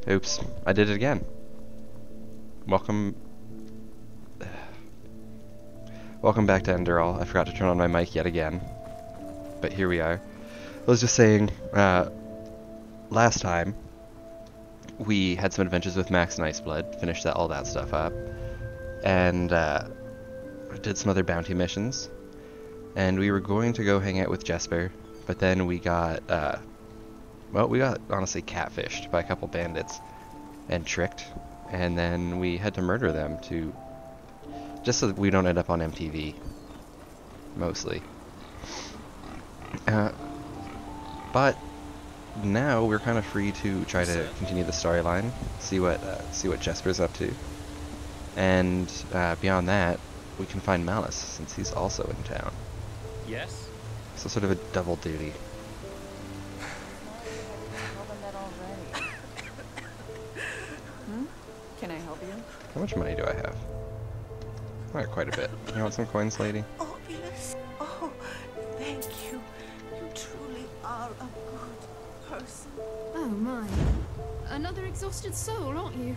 Oops, I did it again. Welcome... Welcome back to Enderal. I forgot to turn on my mic yet again. But here we are. I was just saying, last time, we had some adventures with Max and Iceblood, finished all that stuff up, and did some other bounty missions, and we were going to go hang out with Jesper, but then we got, well, we got honestly catfished by a couple bandits, and tricked, and then we had to murder them to, just so that we don't end up on MTV, mostly. But now we're kind of free to try to continue the storyline, see what Jesper's up to, and beyond that, we can find Malice since he's also in town. Yes. So sort of a double duty. Can I help you? How much money do I have? I got quite a bit. You want some coins, lady? Oh, yes. Oh, thank you. You truly are a good person. Oh my. Another exhausted soul, aren't you?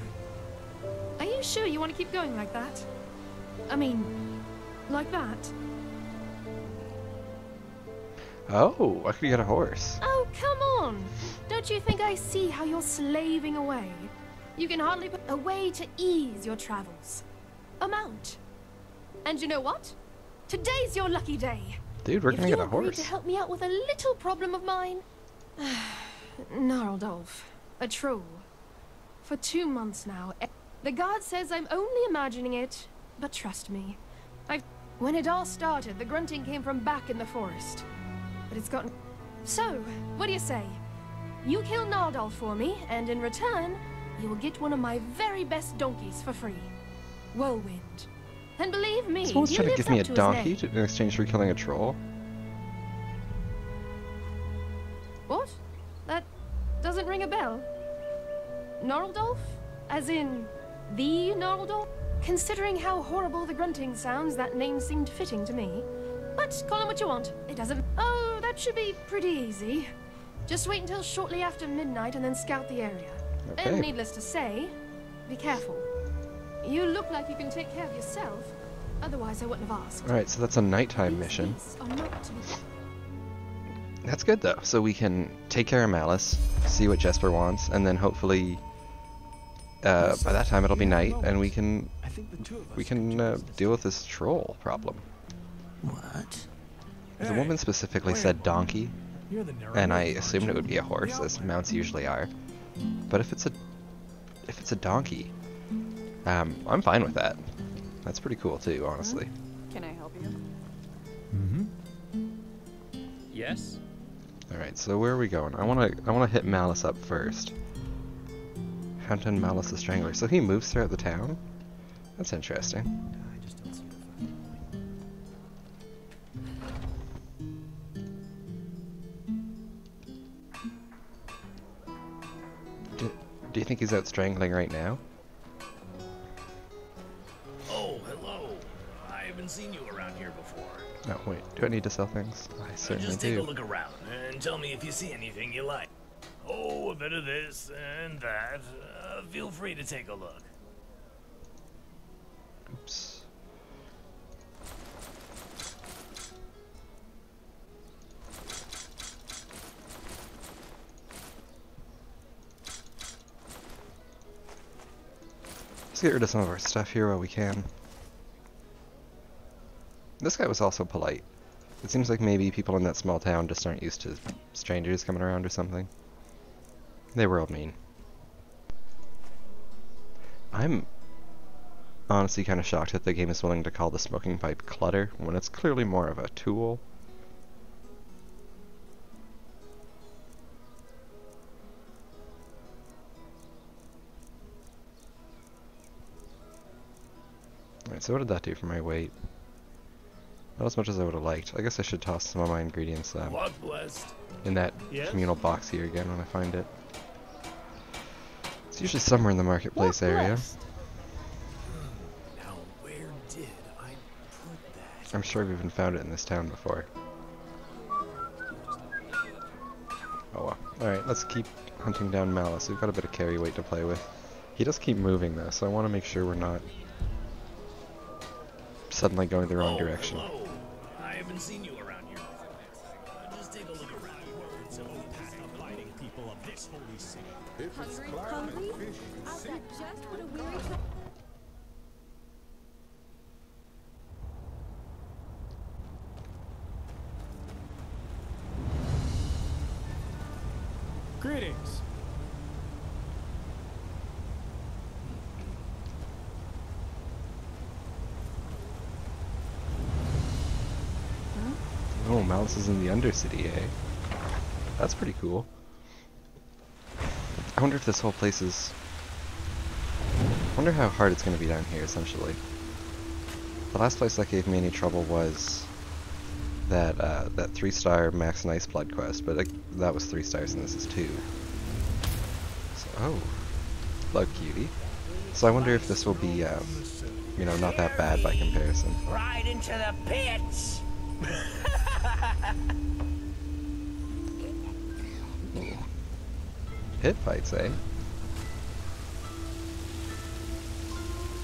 Are you sure you want to keep going like that? I mean, like that? Oh, I could get a horse. Oh, come on! Don't you think I see how you're slaving away? You can hardly put a way to ease your travels. A mount. And you know what? Today's your lucky day. Dude, we're gonna get a If you agree horse. to help me out with a little problem of mine... Gnarldolf, a troll. For 2 months now, the guard says I'm only imagining it, but trust me. When it all started, the grunting came from back in the forest. But it's gotten... So, what do you say? You kill Gnarldolf for me, and in return, you will get one of my very best donkeys for free. Whirlwind. And believe me, Someone's he trying to lives give me a up his donkey name. in exchange for killing a troll. What? That doesn't ring a bell. Gnarldolf? As in, the Gnarldolf? Considering how horrible the grunting sounds, that name seemed fitting to me. But call him what you want. It doesn't... Oh, that should be pretty easy. Just wait until shortly after midnight and then scout the area. Okay. And needless to say, be careful. You look like you can take care of yourself. Otherwise, I wouldn't have asked. Alright, so that's a nighttime These mission. beasts are not to be... That's good though. So we can take care of Malice, see what Jesper wants, and then hopefully by that time it'll be night, and we can deal with this troll problem. What? The woman specifically said donkey, and I assumed it would be a horse, as mounts usually are. But if it's a donkey, I'm fine with that. That's pretty cool too, honestly. Can I help you? Yes. All right, so where are we going? I wanna hit Malice up first. Fountain Malice the Strangler. So he moves throughout the town. That's interesting. I just don't see the Do you think he's out strangling right now? Oh, hello. I haven't seen you around here before. No, wait. Do I need to sell things? I certainly Just take do. a look around and tell me if you see anything you like. Oh, a bit of this and that. Feel free to take a look. Oops. Let's get rid of some of our stuff here while we can. This guy was also polite. It seems like maybe people in that small town just aren't used to strangers coming around or something. They were all mean. I'm honestly kind of shocked that the game is willing to call the smoking pipe clutter when it's clearly more of a tool. Alright, so what did that do for my weight? Not as much as I would have liked. I guess I should toss some of my ingredients What blessed? in that Yes? communal box here again when I find it. It's usually somewhere in the marketplace area. Now, where did I put that? I'm sure I've even found it in this town before. Oh well. Alright, let's keep hunting down Malice. We've got a bit of carry weight to play with. He does keep moving though, so I want to make sure we're not suddenly going the wrong direction. Hello. I haven't seen you around here. Just take a look around. Some of the fighting people of this holy city. Hungry? I'll bet just what a weary Greetings. Oh, Malice is in the Undercity, eh? That's pretty cool. I wonder if this whole place is... I wonder how hard it's going to be down here, essentially. The last place that gave me any trouble was that that 3-star Max Nice Blood quest, but that was 3 stars and this is 2. So, oh. Hello, cutie. So I wonder if this will be, you know, not that bad by comparison. Right into the pits! Pit fights, eh?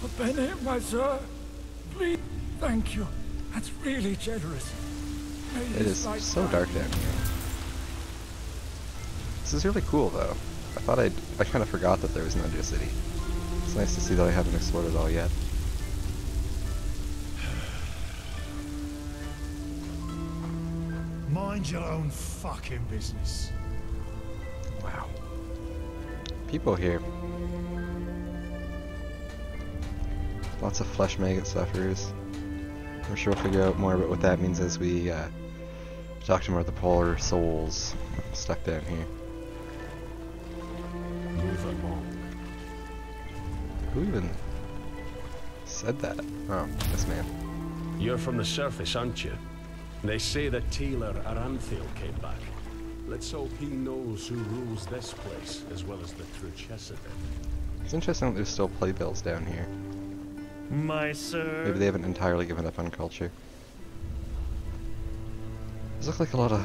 A penny, my sir. Please, thank you. That's really generous. May It this is light so guide dark you. down here. This is really cool, though. I kind of forgot that there was an Undercity. It's nice to see that I haven't explored it all yet. Mind your own fucking business. Wow. People here. Lots of flesh maggot sufferers. I'm sure we'll figure out more about what that means as we talk to more of the polar souls stuck down here. Move along. Who even said that? Oh, this man. You're from the surface, aren't you? They say that Taylor Aranthil came back. Let's hope he knows who rules this place, as well as the true chess of it. It's interesting that there's still playbills down here. My sir. Maybe they haven't entirely given up on culture. These look like a lot of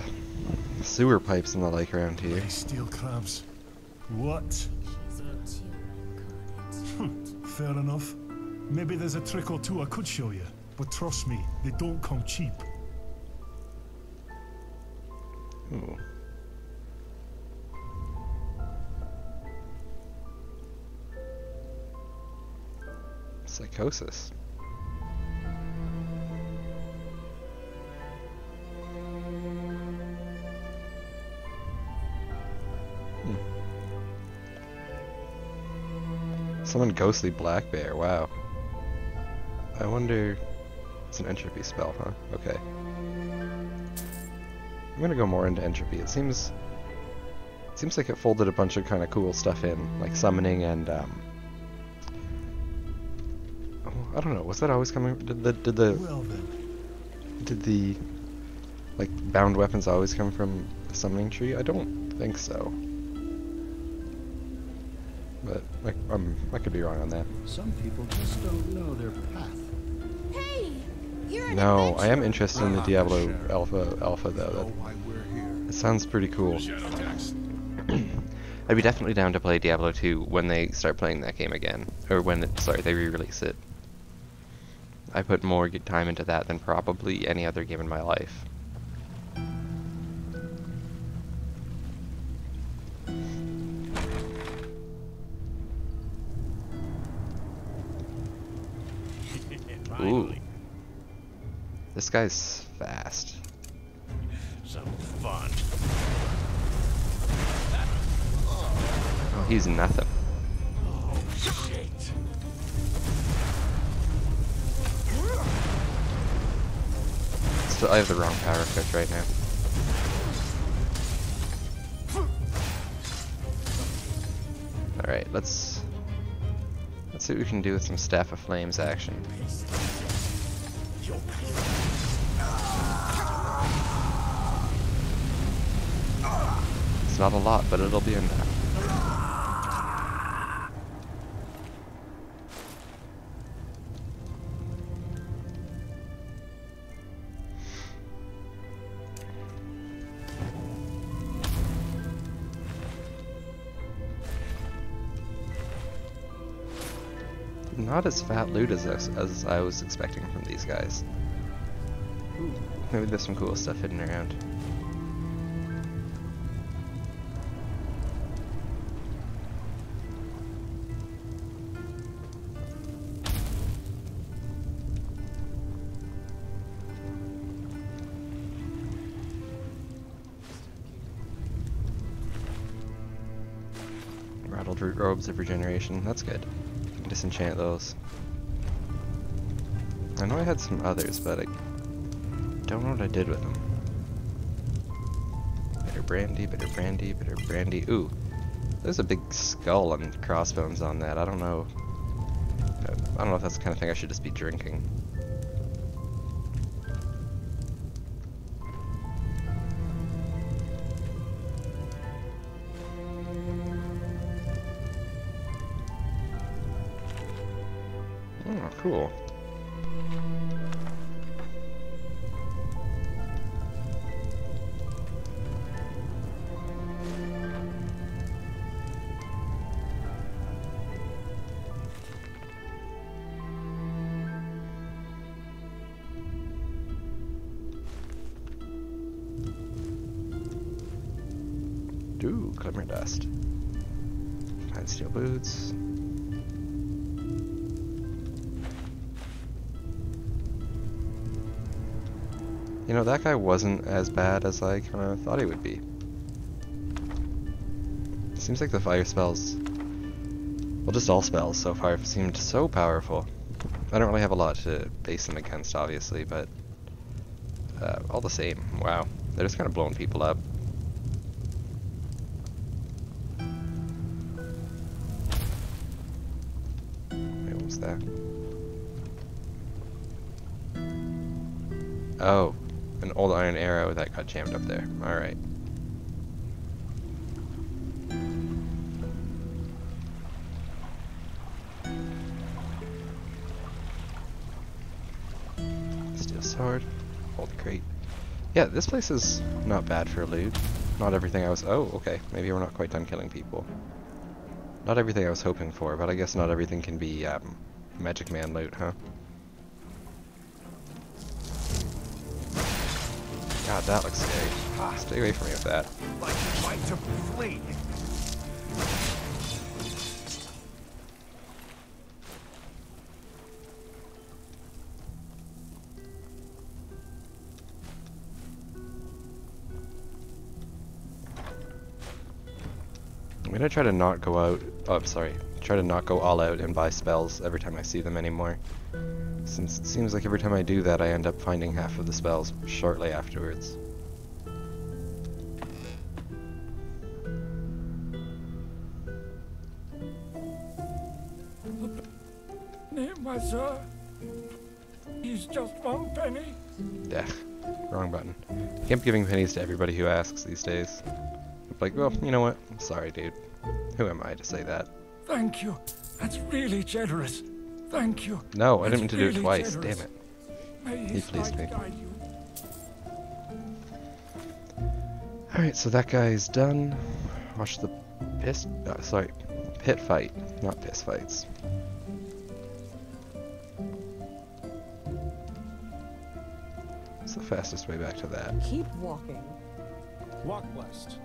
sewer pipes and the like around here. Bloody steel crabs. What? Fair enough. Maybe there's a trick or two I could show you, but trust me, they don't come cheap. Ooh. Psychosis. Summon Ghostly Black Bear, wow. I wonder... It's an entropy spell, huh? Okay. I'm gonna go more into entropy. It seems like it folded a bunch of kind of cool stuff in, like summoning and oh, I don't know. Was that always coming? Did the like bound weapons always come from the summoning tree? I don't think so. But like I could be wrong on that. Some people just don't know their path. Hey, you're an No, I am adventurer. interested in the Diablo Alpha though. It sounds pretty cool. I'd be definitely down to play Diablo 2 when they start playing that game again, or when they re-release it. I put more time into that than probably any other game in my life. Ooh. This guy's fast. Some fun. Oh, he's nothing. Oh, shit. Still, I have the wrong power equipped right now. Alright, let's see what we can do with some Staff of Flames action. It's not a lot, but it'll be enough. not as fat loot as I was expecting from these guys. Ooh, maybe there's some cool stuff hidden around. Rattled root robes of regeneration, that's good. Disenchant those. I know I had some others, but I don't know what I did with them. Bitter brandy, bitter brandy, bitter brandy. Ooh, there's a big skull and crossbones on that. I don't know. I don't know if that's the kind of thing I should just be drinking. Oh, cool. Ooh, glimmer dust. Fine steel boots. You know, that guy wasn't as bad as I kind of thought he would be. Seems like the fire spells, well, just all spells so far have seemed so powerful. I don't really have a lot to base them against, obviously, but all the same, wow. They're just kind of blowing people up. Wait, what was that? Oh. An old iron arrow that got jammed up there. Alright. Steel sword. Old crate. Yeah, this place is not bad for loot. Not everything I was... Oh, okay. Maybe we're not quite done killing people. Not everything I was hoping for, but I guess not everything can be Magic Man loot, huh? God, that looks scary. Ah, stay away from me with that. Like fight to flee. I'm gonna try to not go out. Oh, I'm sorry. Try to not go all out and buy spells every time I see them anymore. Since it seems like every time I do that, I end up finding half of the spells shortly afterwards. Name, my sir. He's just 1 penny. Yeah, wrong button. I keep giving pennies to everybody who asks these days. I'm like, well, you know what? I'm sorry, dude. Who am I to say that? Thank you. That's really generous. Thank you. No, I didn't mean to do it really twice. generous. Damn it. May He his pleased light me. guide you. Alright, so that guy's done. Watch the pit fight, not piss fights. What's the fastest way back to that? Keep walking. Walk west.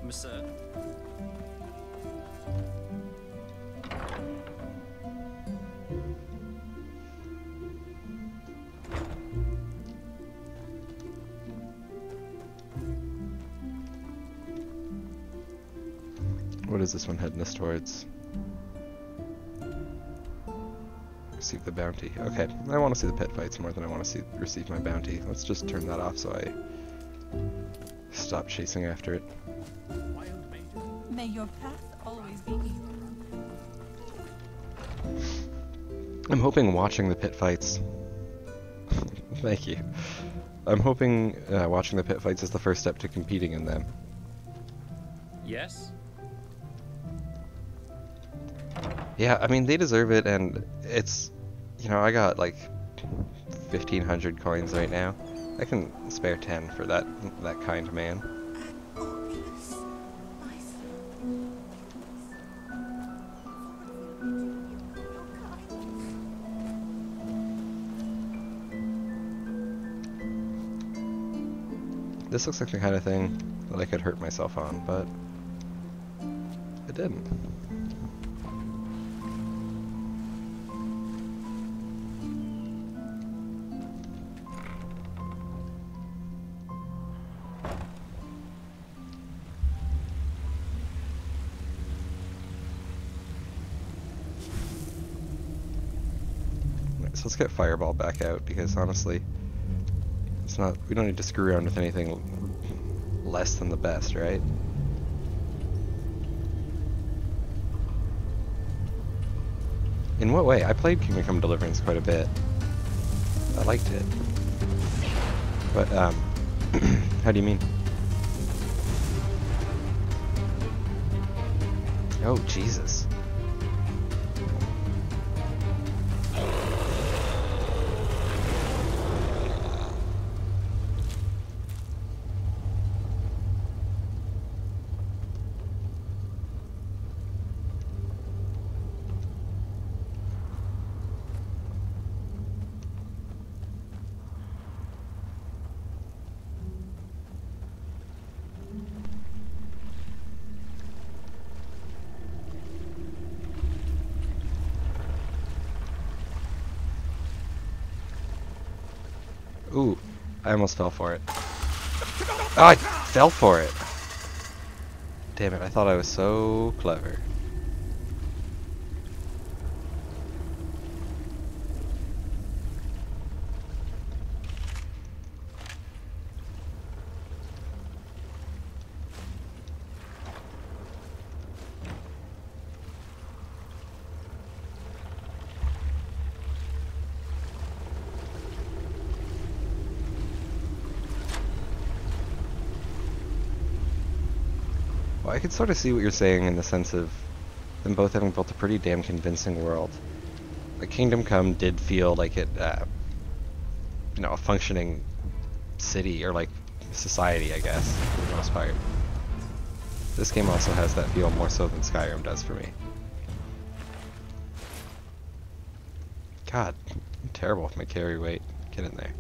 Mister. What is this one heading us towards? Receive the bounty. Okay, I want to see the pit fights more than I want to receive my bounty. Let's just turn that off so I stop chasing after it. May your path always be easy. I'm hoping watching the pit fights... Thank you. I'm hoping watching the pit fights is the first step to competing in them. Yes? Yeah, I mean, they deserve it, and it's... You know, I got like 1,500 coins right now. I can spare 10 for that kind man. Oculus, my son. This looks like the kind of thing that I could hurt myself on, but it didn't. So let's get Fireball back out, because honestly, it's not, we don't need to screw around with anything less than the best, right? In what way? I played Kingdom Come Deliverance quite a bit. I liked it. But, how do you mean? Oh, Jesus. Ooh, I almost fell for it. Oh, I fell for it! Damn it, I thought I was so clever. Well, I could sort of see what you're saying in the sense of them both having built a pretty damn convincing world. Like, Kingdom Come did feel like it, you know, a functioning city, or like society, I guess, for the most part. This game also has that feel more so than Skyrim does for me. God, I'm terrible with my carry weight. Get in there.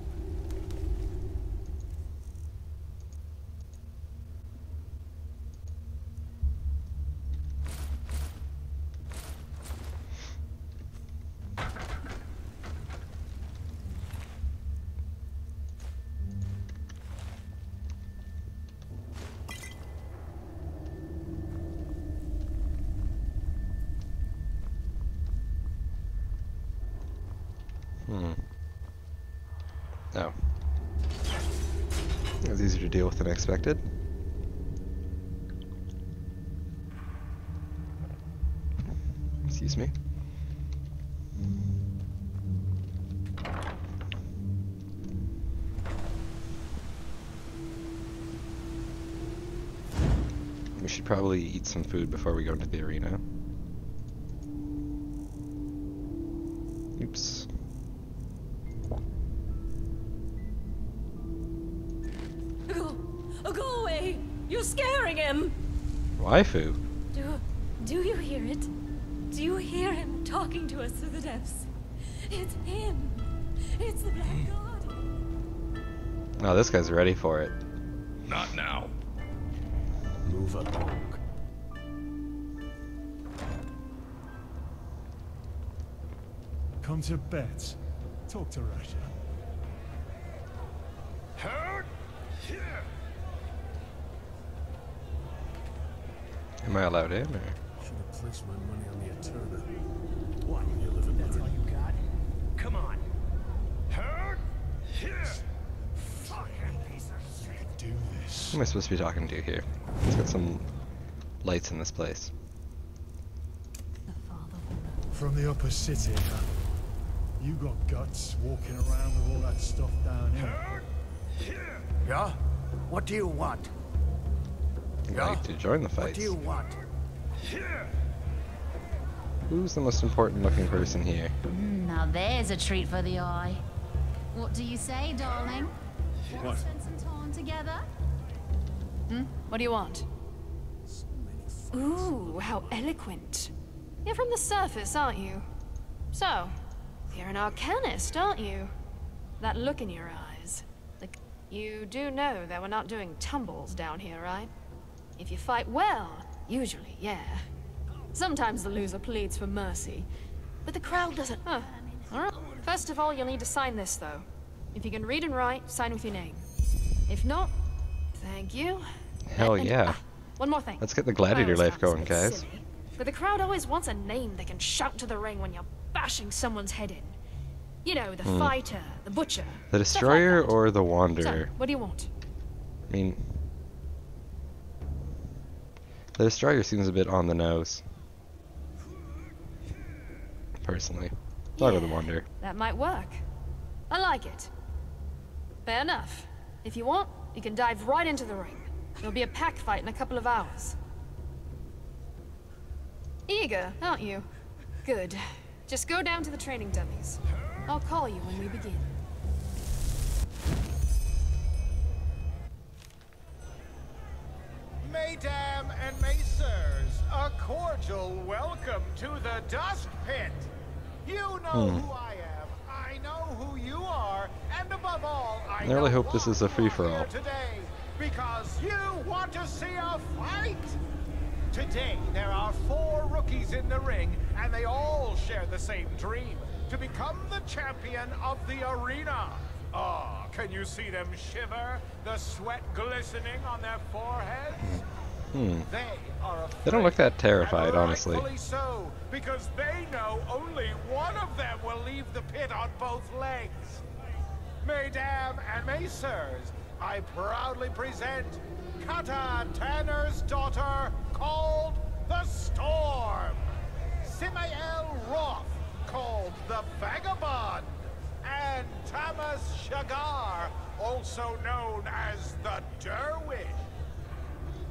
Oh. It was easier to deal with than I expected. Excuse me. We should probably eat some food before we go into the arena. Oops. Go away! You're scaring him! Waifu? Do you hear it? Do you hear him talking to us through the depths? It's him! It's the Black God! Oh, this guy's ready for it. Not now. Move along. Come to bed. Talk to Raja. Am I allowed in, or? Should have placed my money on the Eterna. What? You live in That's all you got? Come on. Fucking piece of shit. Do this. Who am I supposed to be talking to here? Let's get some lights in this place. From the upper city, huh? You got guts walking around with all that stuff down here. Yeah? What do you want? I'd like to join the What fights. do you want? Who's the most important looking person here? Now there's a treat for the eye. What do you say, darling? Want to spend some time together? What do you want? Ooh, how eloquent. You're from the surface, aren't you? So, you're an arcanist, aren't you? That look in your eyes. Like, You do know that we're not doing tumbles down here, right? If you fight well, usually, yeah. Sometimes the loser pleads for mercy, but the crowd doesn't. Huh. All right. First of all, you'll need to sign this, though. If you can read and write, sign with your name. If not, thank you. Hell yeah. One more thing. Let's get the gladiator life going, guys. Silly, but the crowd always wants a name they can shout to the ring when you're bashing someone's head in. You know, the fighter, the butcher. The destroyer or the wanderer? So, what do you want? I mean, the destroyer seems a bit on the nose. Personally. I'll go the wanderer. That might work. I like it. Fair enough. If you want, you can dive right into the ring. There'll be a pack fight in a couple of hours. Eager, aren't you? Good. Just go down to the training dummies. I'll call you when we begin. Mesdames and messieurs, a cordial welcome to the Dust Pit. You know who I am, I know who you are, and above all, I really hope this is a free-for-all. Today, because you want to see a fight. Today, there are 4 rookies in the ring, and they all share the same dream, to become the champion of the arena. Ah, can you see them shiver, the sweat glistening on their foreheads? They don't look that terrified, honestly. Rightfully so, because they know only one of them will leave the pit on both legs. Mesdames and messieurs, I proudly present Kata Tanner's daughter, called the Storm. Simael Roth, called the Vagabond. And Thomas Shagar, also known as the Derwish.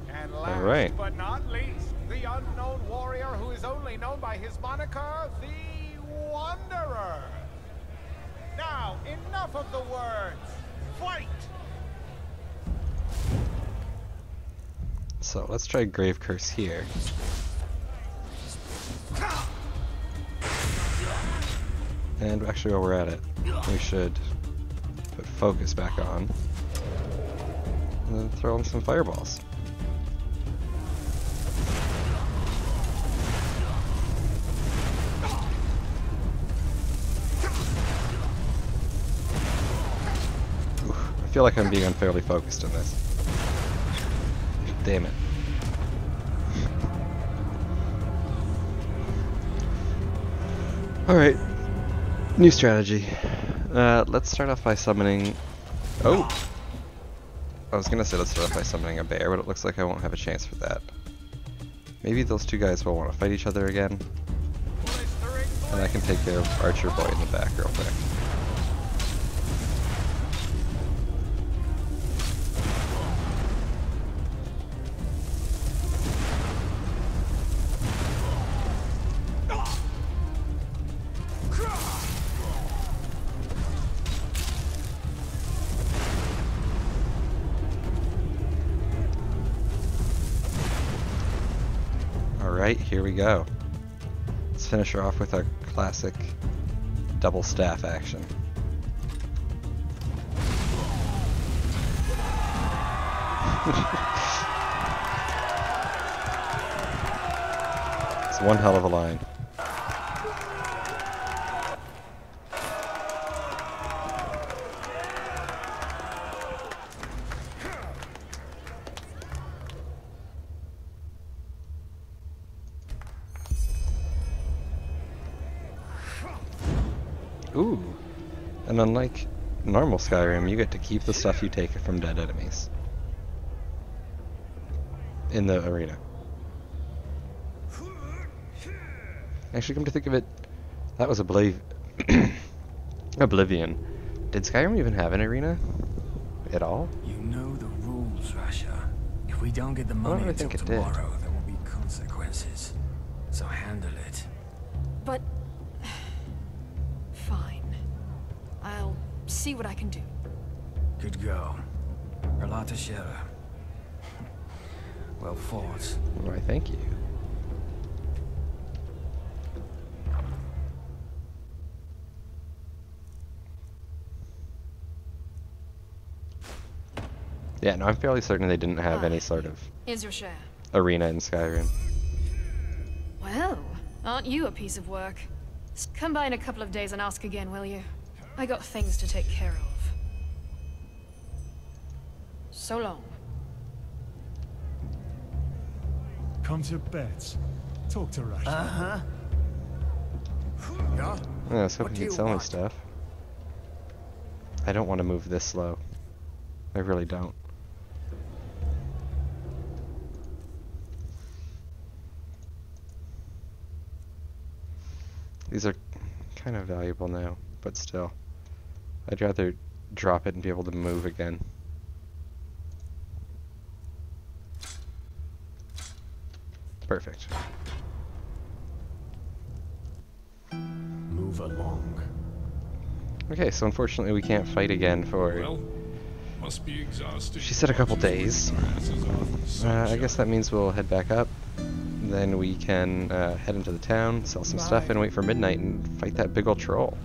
And last but not least, the unknown warrior who is only known by his moniker, the Wanderer. Now, enough of the words. Fight! So let's try Grave Curse here. And actually, while we're at it, we should put focus back on and then throw in some fireballs. I feel like I'm being unfairly focused in this. Damn it. Alright. New strategy. Let's start off by summoning... Oh! I was gonna say let's start off by summoning a bear, but it looks like I won't have a chance for that. Maybe those two guys will want to fight each other again. And I can take care of Archer Boy in the back real quick. Alright, here we go. Let's finish her off with our classic double staff action. It's one hell of a line. Ooh, and unlike normal Skyrim, you get to keep the stuff you take from dead enemies in the arena. Actually, come to think of it, that was Oblivion. Did Skyrim even have an arena at all? You know the rules, Rasha. If we don't get the money until tomorrow, there will be consequences. So handle it. But... fine. I'll see what I can do. Good go. Relata Shera. Well fought. Why, thank you. Yeah, no, I'm fairly certain they didn't have any sort of Here's your share. arena in Skyrim. Well, aren't you a piece of work? Come by in a couple of days and ask again, will you? I got things to take care of. So long. Come to bets. Talk to Russia. Yeah, I was hoping you'd sell me stuff. I don't want to move this slow. I really don't. These are kind of valuable now, but still. I'd rather drop it and be able to move again. Perfect. Move along. Okay, so unfortunately we can't fight again for... Well, must be exhausted. She said a couple days. I guess that means we'll head back up. Then we can head into the town, sell some stuff, and wait for midnight and fight that big ol' troll.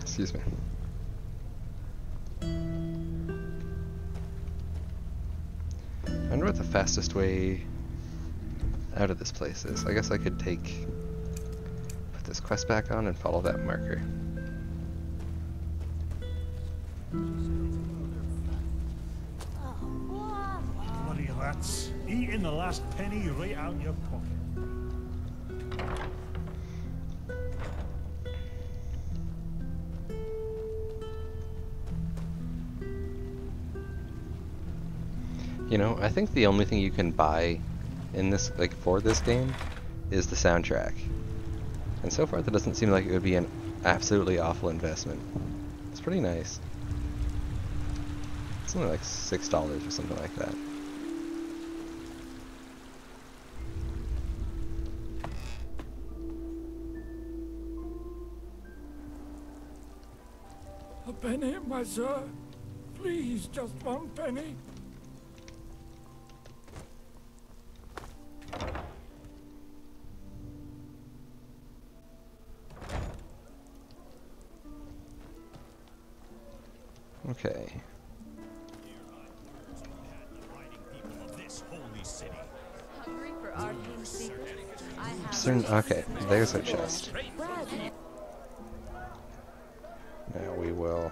Excuse me. I wonder what the fastest way out of this place is. I guess I could put this quest back on and follow that marker. Bloody rats. Eating the last penny right out your pocket. You know, I think the only thing you can buy in this, like, for this game is the soundtrack. And so far that doesn't seem like it would be an absolutely awful investment. It's pretty nice. It's only like $6 or something like that. A penny, my sir. Please, just one penny. Okay. Okay, there's our chest. Now we will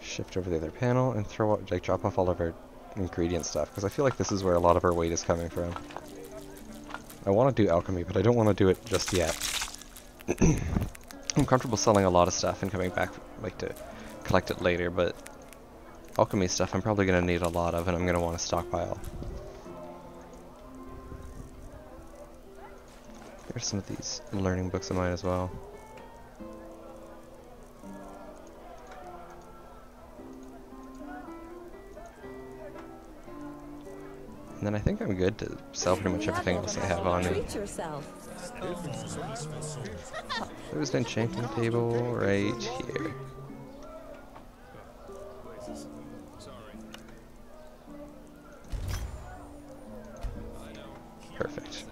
shift over the other panel and throw out, like, drop off all of our ingredient stuff, because I feel like this is where a lot of our weight is coming from. I want to do alchemy, but I don't want to do it just yet. I'm comfortable selling a lot of stuff and coming back, like, to collect it later, but alchemy stuff I'm probably going to need a lot of, and I'm going to want to stockpile. There's some of these learning books of mine as well. And then I think I'm good to sell pretty much everything else I have on me. Treat yourself. There's an enchanting table right here. Perfect.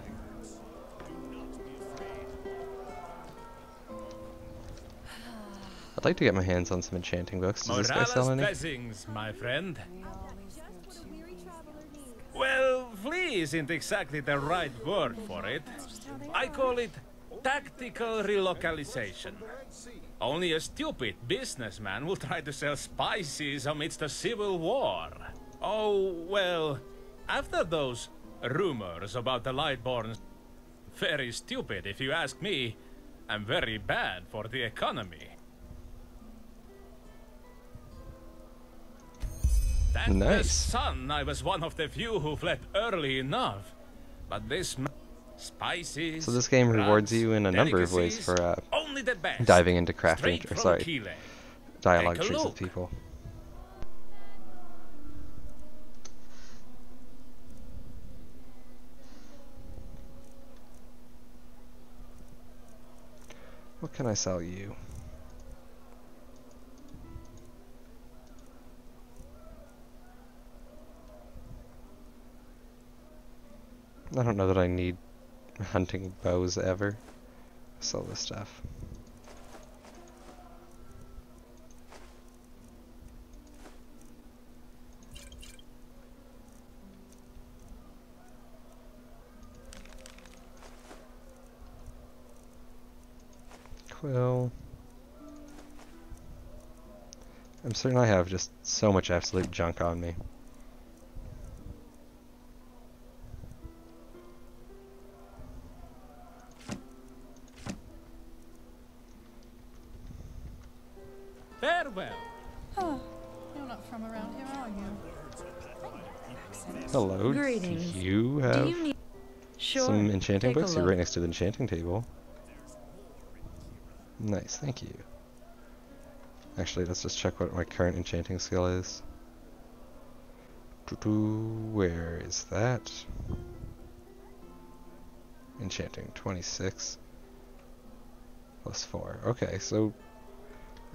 I'd like to get my hands on some enchanting books. Does this guy sell any? Blessings, my friend. Well, flee isn't exactly the right word for it. I call it tactical relocalization. Only a stupid businessman will try to sell spices amidst a civil war. Oh, well, after those rumors about the Lightborn, very stupid if you ask me, and very bad for the economy. That nice. Son, I was one of the few who fled early enough. But this spices. So this game rewards you in a number of ways for diving into crafting, or sorry, dialogue trees with people. What can I sell you? I don't know that I need hunting bows ever. Sell this stuff. Well, I'm certain I have just so much absolute junk on me. Farewell. Huh. You're not from around here, are you? Hello. Greetings. Do you have some enchanting books? You're right next to the enchanting table. Nice, thank you. Actually, let's just check what my current enchanting skill is. Where is that? Enchanting 26 plus 4. Okay, so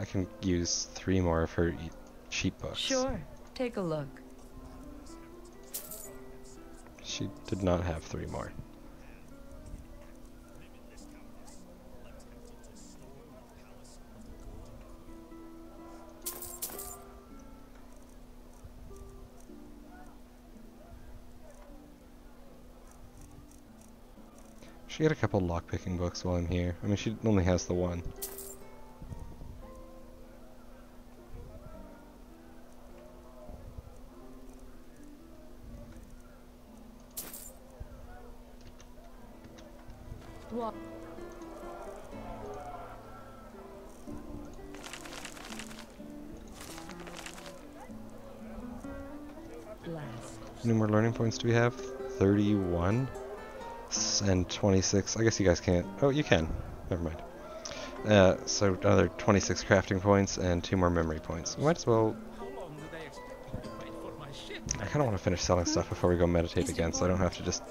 I can use 3 more of her cheap books. Sure, take a look. She did not have 3 more. She get a couple lockpicking books while I'm here. I mean, she only has the one. What? How many more learning points do we have? 31 and 26. I guess you guys can't. Oh, you can. Never mind. So another 26 crafting points and 2 more memory points. Might as well. I kind of want to finish selling stuff before we go meditate again, so I don't have to just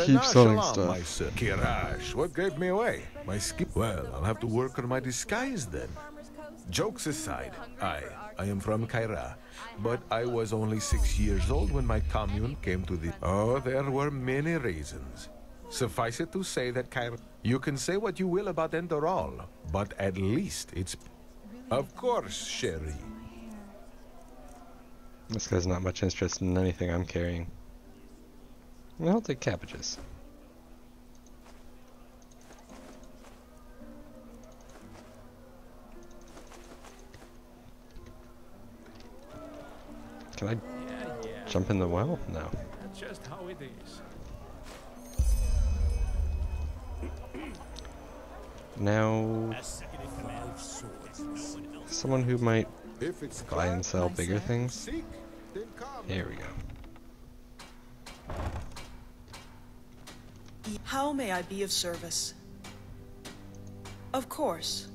keep selling stuff. Kirash, what gave me away? My skip. Well, I'll have to work on my disguise then. Jokes aside, I am from Kaira, but I was only 6 years old when my commune came to the... Oh, there were many reasons. Suffice it to say that Kaira... You can say what you will about Enderal, but at least it's... Of course, Sherry. This guy's not much interested in anything I'm carrying. I'll take cabbages. Can I jump in the well? No. That's just how it is. Now, someone who might buy and sell bigger things. Here we go. How may I be of service? Of course.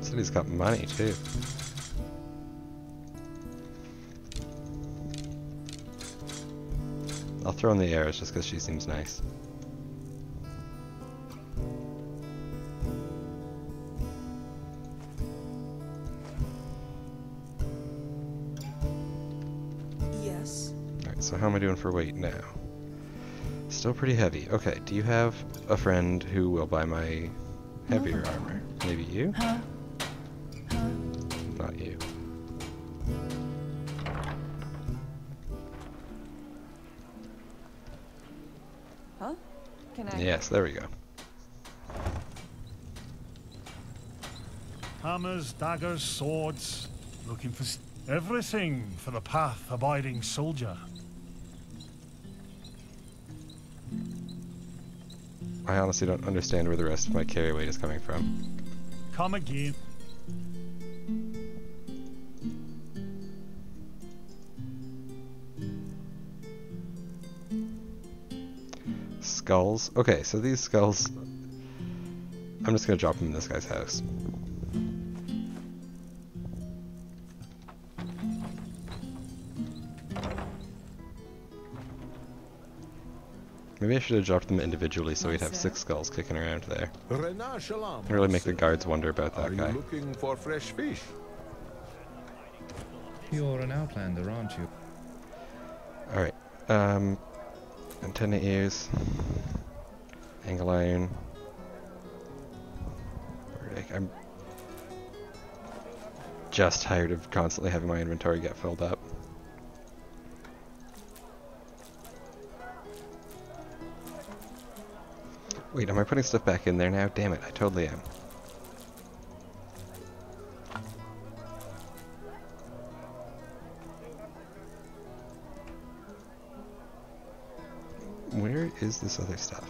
City's got money too. I'll throw in the arrows just because she seems nice. Yes. Alright, so how am I doing for weight now? Still pretty heavy. Okay, do you have a friend who will buy my heavier armor? Maybe you? Huh? Not you. Huh? Can I? Yes, there we go. Hammers, daggers, swords, looking for everything for the path-abiding soldier. I honestly don't understand where the rest of my carry weight is coming from. Come again. Skulls. Okay, so these skulls... I'm just gonna drop them in this guy's house. Maybe I should have dropped them individually so we'd have 6 skulls kicking around there. Really make the guards wonder about that guy. Are you looking for fresh fish? You're an Outlander, aren't you? Alright, antenna ears, angle iron, I'm just tired of constantly having my inventory get filled up. Wait, am I putting stuff back in there now? Damn it, I totally am. Where is this other stuff?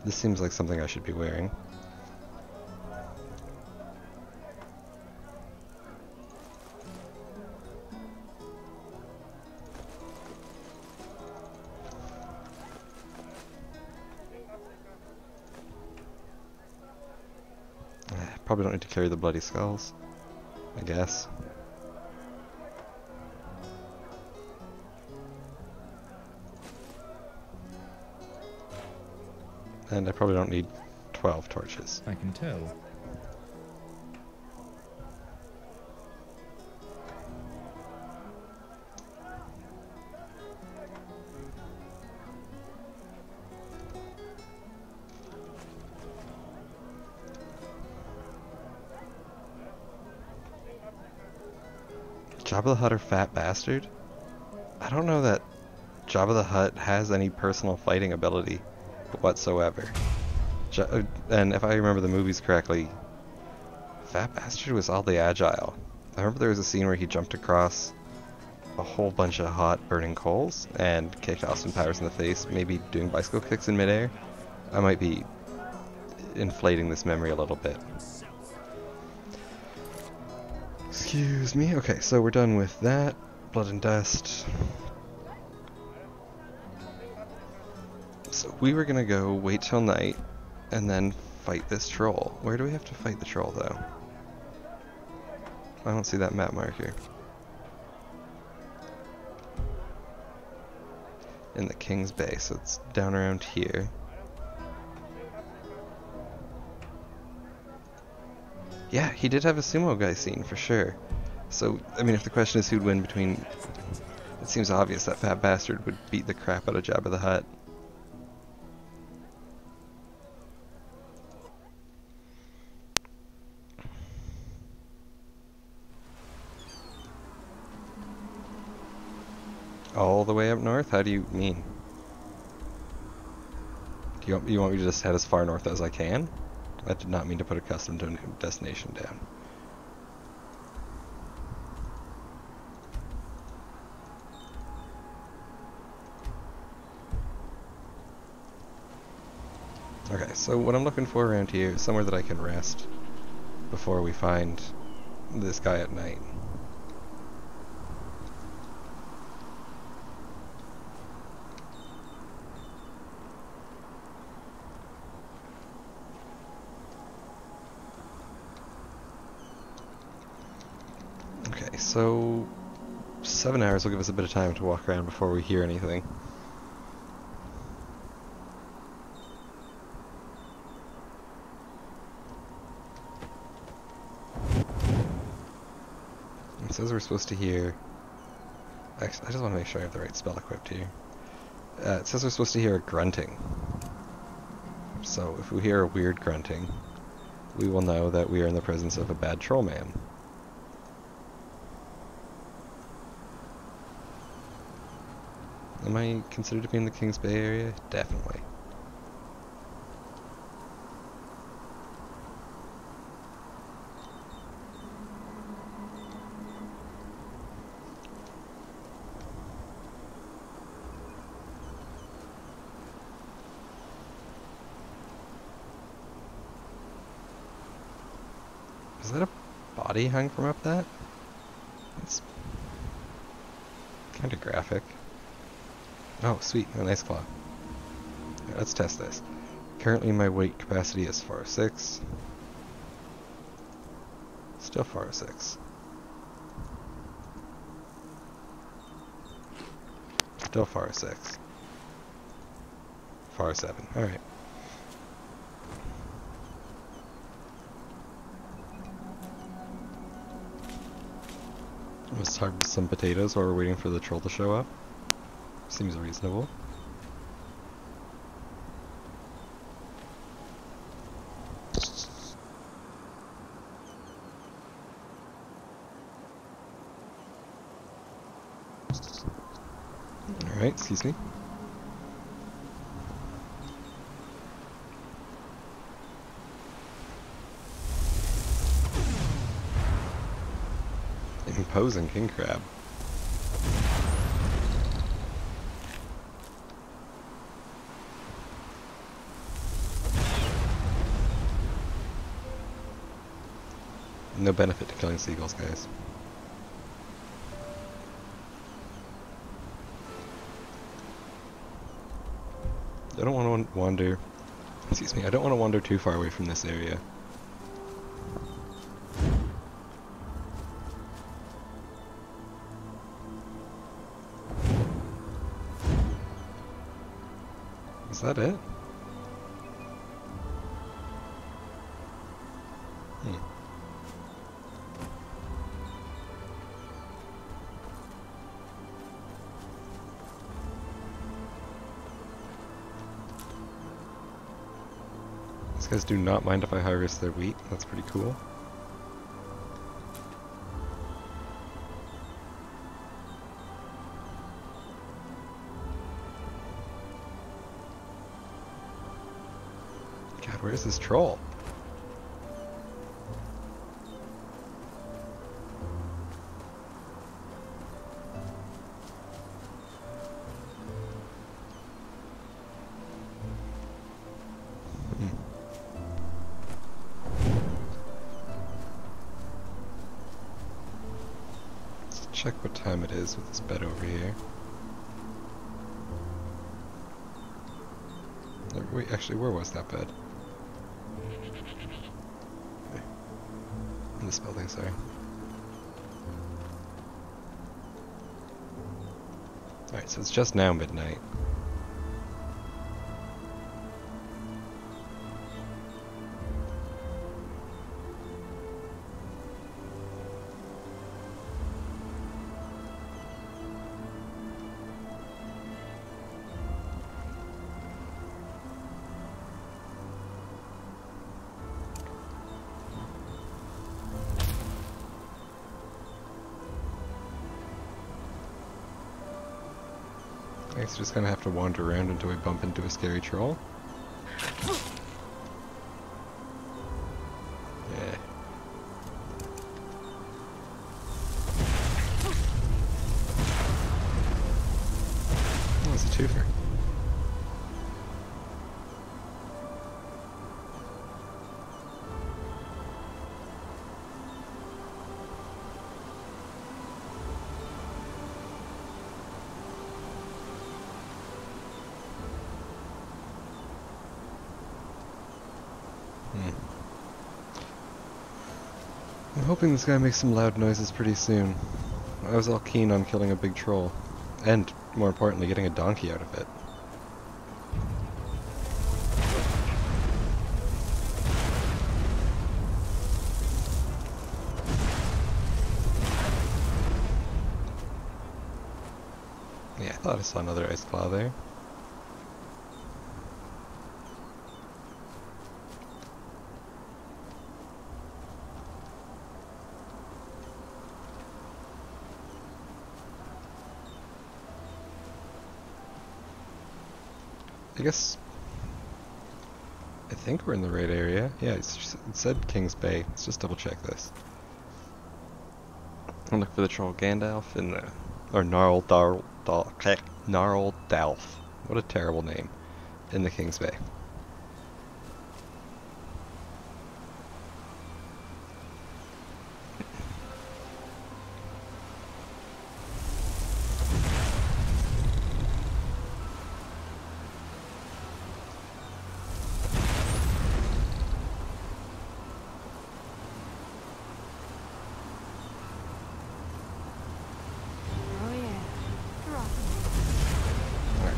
This seems like something I should be wearing. Probably don't need to carry the bloody skulls, I guess. And I probably don't need 12 torches. I can tell. Jabba the Hutt or fat bastard? I don't know that Jabba the Hutt has any personal fighting ability whatsoever. And if I remember the movies correctly, fat bastard was oddly agile. I remember there was a scene where he jumped across a whole bunch of hot burning coals and kicked Austin Powers in the face, maybe doing bicycle kicks in midair. I might be inflating this memory a little bit. Excuse me. Okay, so we're done with that. Blood and dust. So we were gonna go wait till night and then fight this troll. Where do we have to fight the troll though? I don't see that map marker. In the King's Bay, so it's down around here. Yeah, he did have a sumo guy scene for sure. So, I mean, if the question is who'd win between... It seems obvious that fat bastard would beat the crap out of Jabba the Hutt. All the way up north? How do you mean? Do you want me to just head as far north as I can? I did not mean to put a custom destination down. Okay, so what I'm looking for around here is somewhere that I can rest before we find this guy at night. So, 7 hours will give us a bit of time to walk around before we hear anything. It says we're supposed to hear... Actually, I just want to make sure I have the right spell equipped here. It says we're supposed to hear a grunting. So, if we hear a weird grunting, we will know that we are in the presence of a bad troll man. Am I considered to be in the Kings Bay area? Definitely. Is that a body hung from up that? That's kind of graphic. Oh, sweet, a nice claw. Okay, let's test this. Currently my weight capacity is 406. Still 406. Still 406. 407, alright. Let's harvest some potatoes while we're waiting for the troll to show up. Seems reasonable. Alright, excuse me. Imposing king crab. No benefit to killing seagulls, guys. I don't want to wander. Excuse me, I don't want to wander too far away from this area. Is that it? These guys do not mind if I harvest their wheat. That's pretty cool. God, where's this troll? Check what time it is with this bed over here. Wait, actually, where was that bed? Okay. In this building, sorry. Alright, so it's just now midnight. I guess just gonna have to wander around until we bump into a scary troll. Yeah. Oh, it's a twofer. I'm hoping this guy makes some loud noises pretty soon. I was all keen on killing a big troll. And, more importantly, getting a donkey out of it. Yeah, I thought I saw another ice claw there. I think we're in the right area. Yeah, it said King's Bay. Let's just double check this. I'll look for the troll Gandalf in the... or Gnarldalf. What a terrible name. In the King's Bay.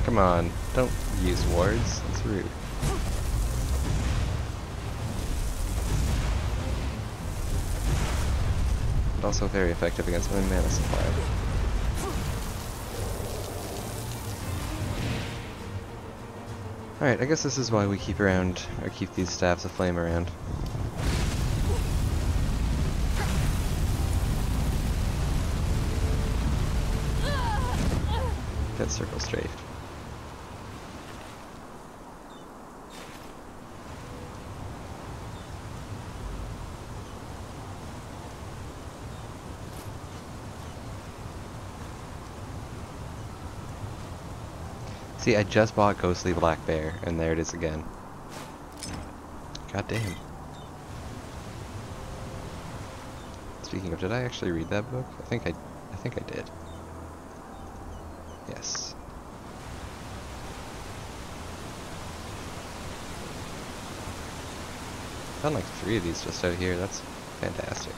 Come on, don't use wards, it's rude. also very effective against my mana supply. Alright, I guess this is why we keep these staffs of flame around. Get circle strafed. See, I just bought Ghostly Black Bear, and there it is again. God damn. Speaking of, did I actually read that book? I think I did. Yes. Found like 3 of these just out here. That's fantastic.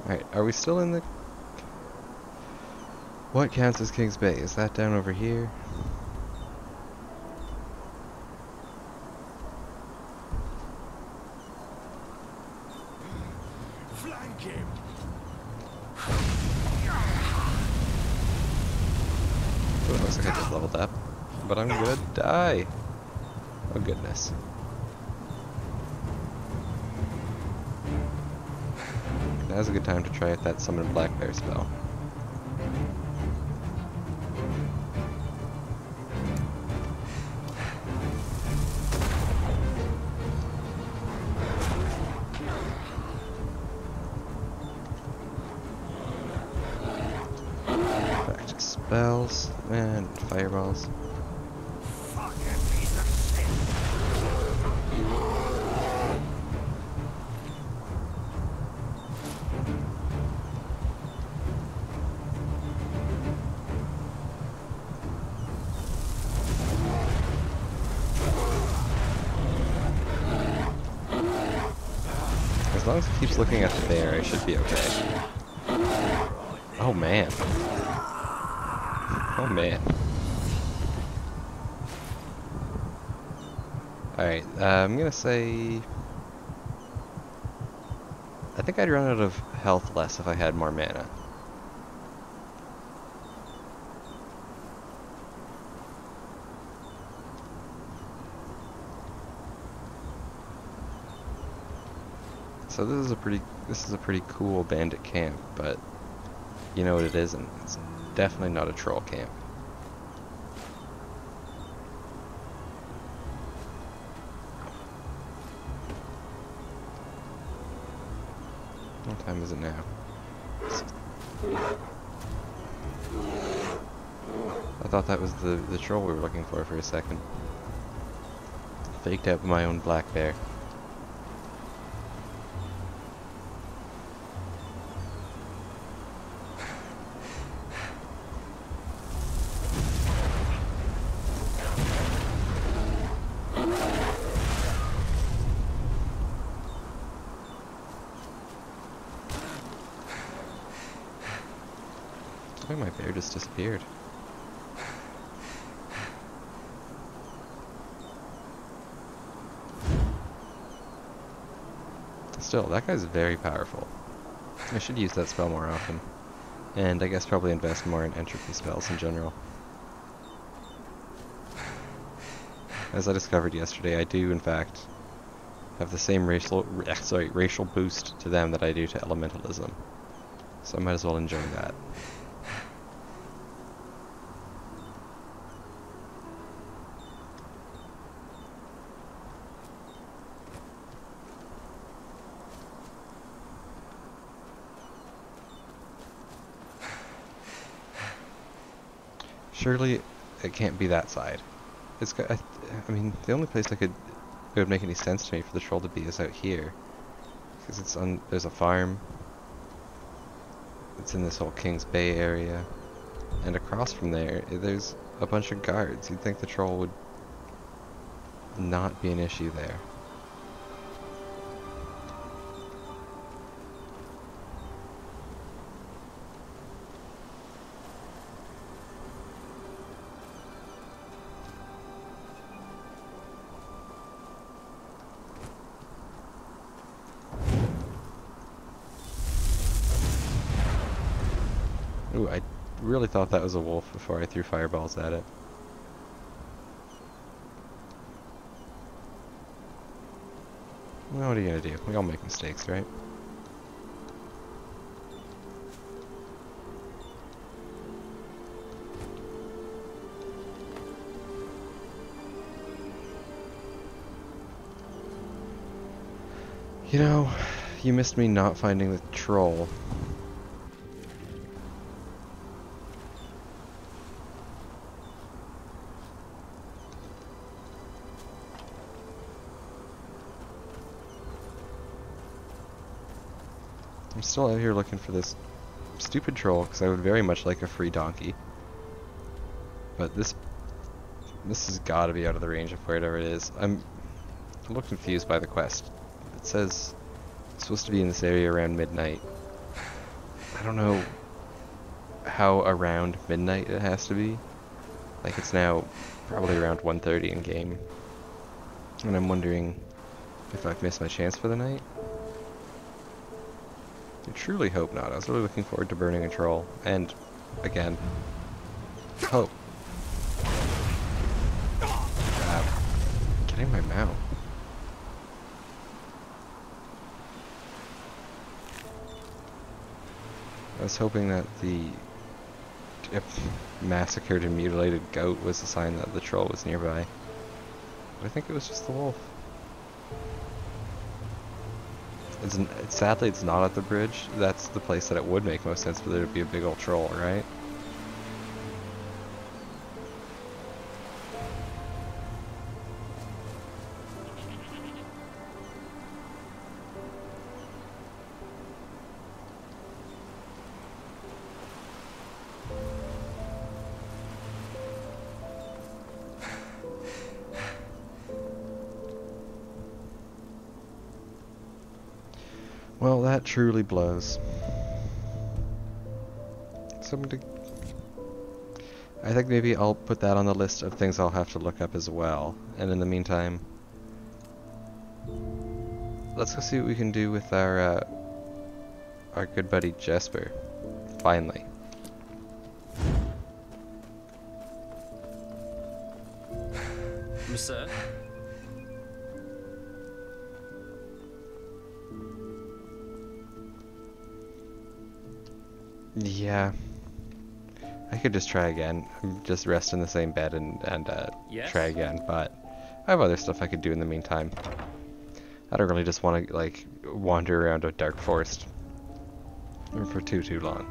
Alright, are we still in the... What counts as King's Bay? Is that down over here? Flank him. Oh, it looks like I just leveled up. But I'm gonna die. Oh goodness. Now's a good time to try out that summon Black Bear spell. Back to spells and fireballs. As long as it keeps looking at the bear, I should be okay. Oh man. Oh man. Alright, I'm gonna say... I think I'd run out of health less if I had more mana. So this is a pretty cool bandit camp, but you know what it isn't. It's definitely not a troll camp. What time is it now? I thought that was the troll we were looking for a second. Faked out with my own black bear. Oh, my bear just disappeared. Still, that guy's very powerful. I should use that spell more often. And I guess probably invest more in entropy spells in general. As I discovered yesterday, I do in fact have the same racial boost to them that I do to elementalism. So I might as well enjoy that. Surely it can't be that side. It's got, I mean, the only place it would make any sense to me for the troll to be is out here. Because it's on, there's a farm. It's in this whole Kings Bay area. And across from there, there's a bunch of guards. You'd think the troll would not be an issue there. Ooh, I really thought that was a wolf before I threw fireballs at it. Well, what are you gonna do? We all make mistakes, right? You know, you missed me not finding the troll. I'm still out here looking for this stupid troll because I would very much like a free donkey. But this has got to be out of the range of wherever it is. I'm a little confused by the quest. It says it's supposed to be in this area around midnight. I don't know how around midnight it has to be. Like, it's now probably around 1:30 in game. And I'm wondering if I've missed my chance for the night. I truly hope not. I was really looking forward to burning a troll. And, again, hope. Getting my mount. I was hoping that the massacred and mutilated goat was a sign that the troll was nearby. But I think it was just the wolf. Sadly, it's not at the bridge. That's the place that it would make most sense for there to be a big old troll, right? Well, that truly blows. I think maybe I'll put that on the list of things I'll have to look up as well. And in the meantime, let's go see what we can do with our good buddy Jesper. Finally. Sir? Yeah. I could just try again. Just rest in the same bed and Yes? try again, but I have other stuff I could do in the meantime. I don't really just want to, like, wander around a dark forest for too long.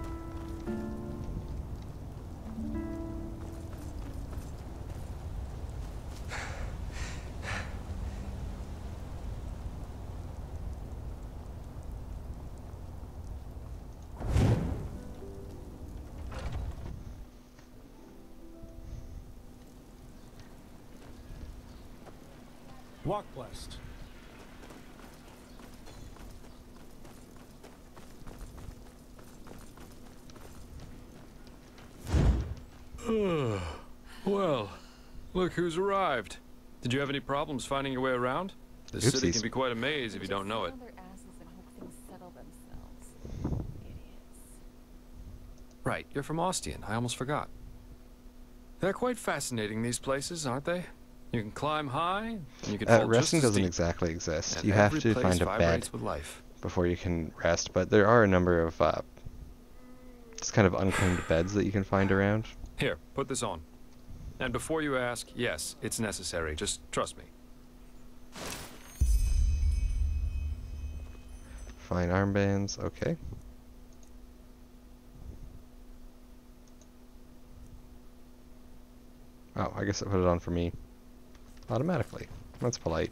Walk blessed. Well, look who's arrived. Did you have any problems finding your way around? The city can be quite a maze if you don't know it. Right, you're from Ostian. I almost forgot. They're quite fascinating, these places, aren't they? You can climb high, and you can fall resting just as doesn't deep. exactly exist. And You have every to place find a bed vibrates with life. before you can rest, but there are a number of just kind of unclaimed beds that you can find around. Here, put this on. And before you ask, yes, it's necessary. Just trust me. Fine armbands, okay. Oh, I guess it put it on for me automatically. That's polite.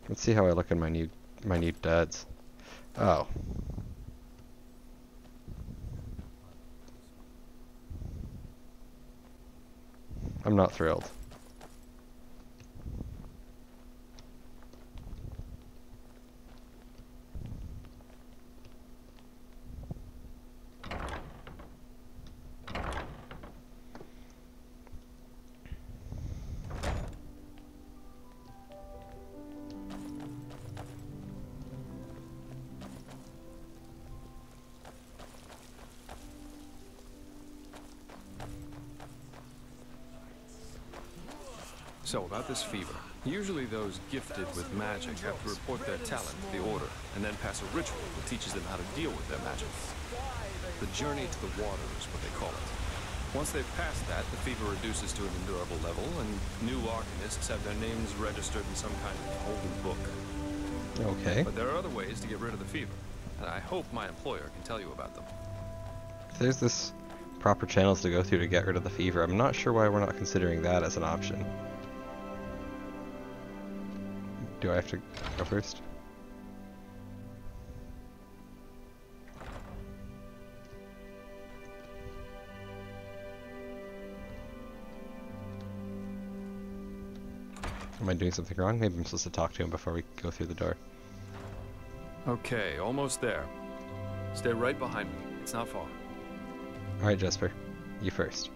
Let's see how I look in my new duds. Oh. I'm not thrilled. So, about this fever. Usually those gifted with magic have to report their talent to the Order, and then pass a ritual that teaches them how to deal with their magic. The journey to the water is what they call it. Once they've passed that, the fever reduces to an endurable level, and new alchemists have their names registered in some kind of holy book. Okay. But there are other ways to get rid of the fever, and I hope my employer can tell you about them. If there's this proper channels to go through to get rid of the fever, I'm not sure why we're not considering that as an option. Do I have to go first? Am I doing something wrong? Maybe I'm supposed to talk to him before we go through the door. Okay, almost there. Stay right behind me. It's not far. Alright, Jesper. You first.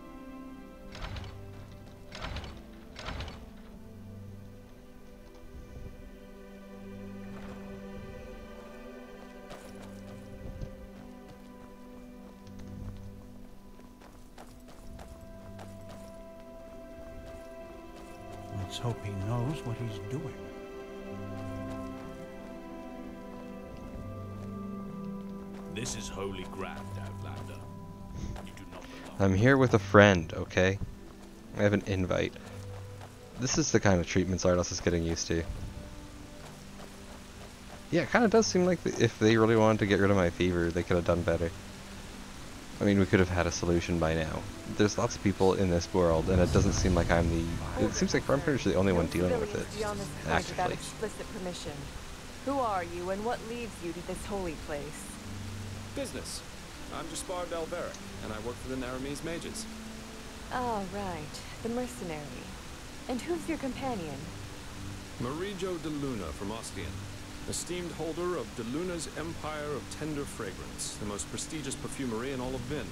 Let's hope he knows what he's doing. This is holy ground, Outlander. You do not belong. I'm here with a friend, okay? I have an invite. This is the kind of treatment Zardos is getting used to. Yeah, it kind of does seem like if they really wanted to get rid of my fever, they could have done better. I mean, we could have had a solution by now. There's lots of people in this world, and it doesn't seem like I'm the... It seems like I'm pretty much the only one dealing with it actively. Explicit permission. Who are you, and what leads you to this holy place? Business. I'm Jaspar Delveric, and I work for the Naramese mages. Oh, right. The mercenary. And who's your companion? Marijo de Luna from Ostian, esteemed holder of de Luna's Empire of Tender Fragrance, the most prestigious perfumery in all of Vin.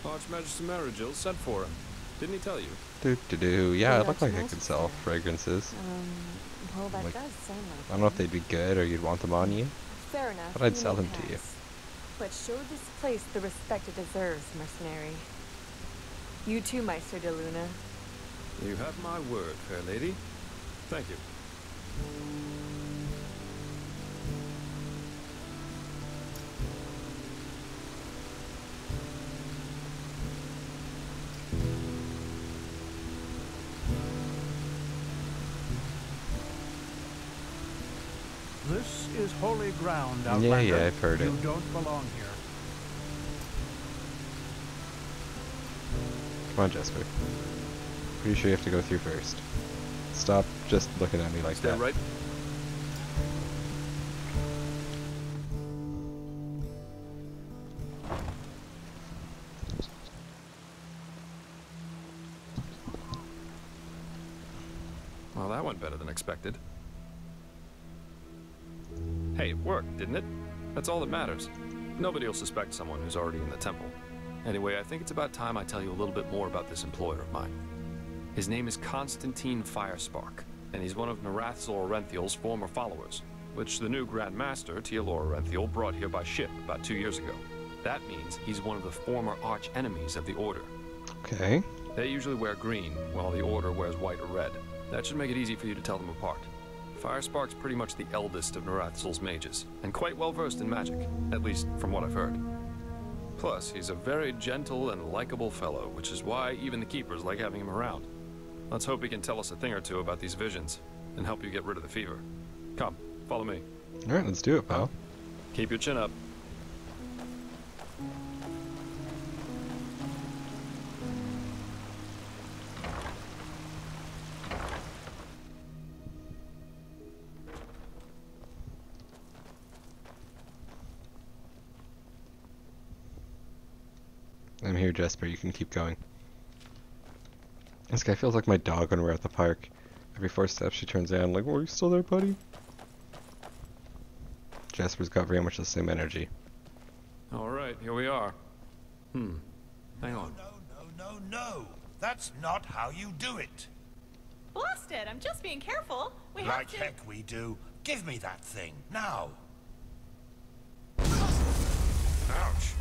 Archmagister Marigil sent for him. Didn't he tell you? Yeah, it looked like I could sell fragrances. Well, that Like, does sound like I don't know if they'd be good or you'd want them on you, Fair enough. but I'd you sell may them to you. pass. But show this place the respect it deserves, mercenary. You too, Meister de Luna. You have my word, fair lady. Thank you. This is holy ground, Outlander. Yeah, I've heard it. You don't belong here. Come on, Jesper. Pretty sure you have to go through first. Stop just looking at me like Stay that. right. Well, that went better than expected. Hey, it worked, didn't it? That's all that matters. Nobody will suspect someone who's already in the temple. Anyway, I think it's about time I tell you a little bit more about this employer of mine. His name is Constantine Firespark, and he's one of Narathzor Orenthiel's former followers, which the new Grand Master, Tealor Orenthiel, brought here by ship about 2 years ago. That means he's one of the former arch-enemies of the Order. Okay. They usually wear green, while the Order wears white or red. That should make it easy for you to tell them apart. Firespark's pretty much the eldest of Narathzul's mages, and quite well versed in magic, at least from what I've heard. Plus, he's a very gentle and likable fellow, which is why even the keepers like having him around. Let's hope he can tell us a thing or two about these visions, and help you get rid of the fever. Come, follow me. Alright, let's do it, pal. Keep your chin up. I'm here, Jesper. You can keep going. This guy feels like my dog when we're at the park. Every 4 steps she turns around like, oh, you still there, buddy? Jasper's got very much the same energy. Alright, here we are. Hang on. No. That's not how you do it. Blast it! I'm just being careful. We have Like to. heck we do. Give me that thing, now. Ouch.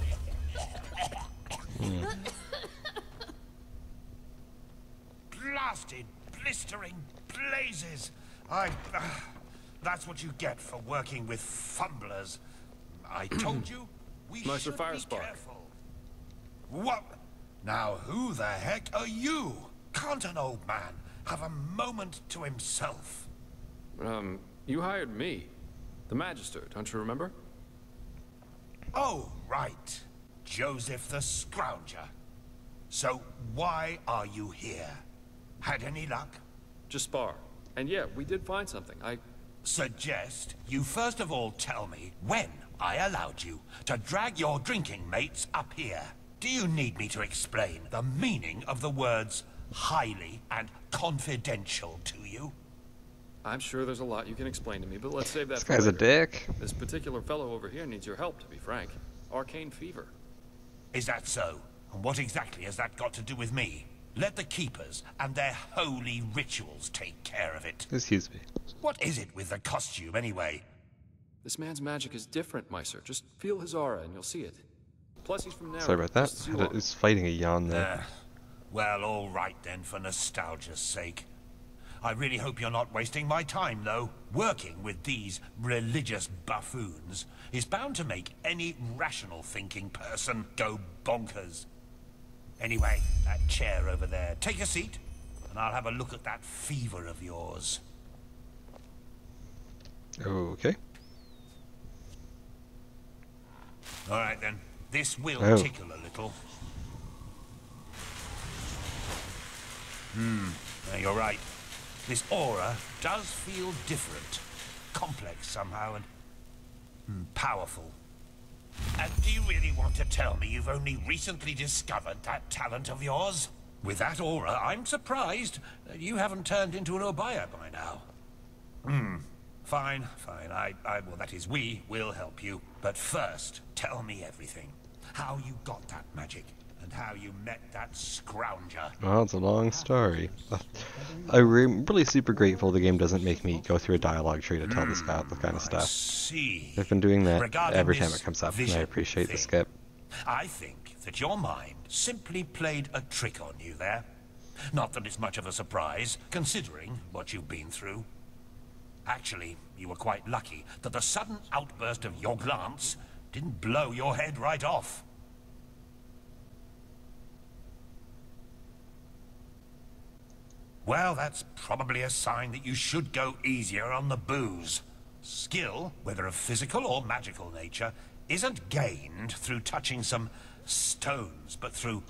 Blasted, blistering blazes. That's what you get for working with fumblers. I told you, we Meister should be Firespark. careful. What? Now who the heck are you? Can't an old man have a moment to himself? You hired me. The Magister, don't you remember? Oh, right. Joseph the Scrounger. So why are you here? Had any luck? Just spar. And yeah, we did find something. I suggest you first of all tell me when I allowed you to drag your drinking mates up here. Do you need me to explain the meaning of the words highly and confidential to you? I'm sure there's a lot you can explain to me, but let's save that This for guy's a later. dick. This particular fellow over here needs your help, to be frank. Arcane fever. Is that so? And what exactly has that got to do with me? Let the Keepers and their holy rituals take care of it. Excuse me. What is it with the costume, anyway? This man's magic is different, Meister. Just feel his aura and you'll see it. Plus he's from now. Sorry about that. I was fighting a yawn there. Well, all right then, for nostalgia's sake. I really hope you're not wasting my time, though. Working with these religious buffoons is bound to make any rational thinking person go bonkers. Anyway, that chair over there. Take a seat, and I'll have a look at that fever of yours. Okay. All right, then. This will tickle a little. You're right. This aura does feel different. Complex somehow, and powerful. And do you really want to tell me you've only recently discovered that talent of yours? With that aura, I'm surprised that you haven't turned into an Obaya by now. Fine. Well, that is, we will help you. But first, tell me everything. How you got that magic, and how you met that Scrounger. Well, it's a long story. I'm really super grateful the game doesn't make me go through a dialogue tree to tell this kind of stuff. See. I've been doing that Regarding every time this it comes up, and I vision appreciate the thing, skip. I think that your mind simply played a trick on you there. Not that it's much of a surprise, considering what you've been through. Actually, you were quite lucky that the sudden outburst of your glance didn't blow your head right off. Well, that's probably a sign that you should go easier on the booze. Skill, whether of physical or magical nature, isn't gained through touching some stones, but through...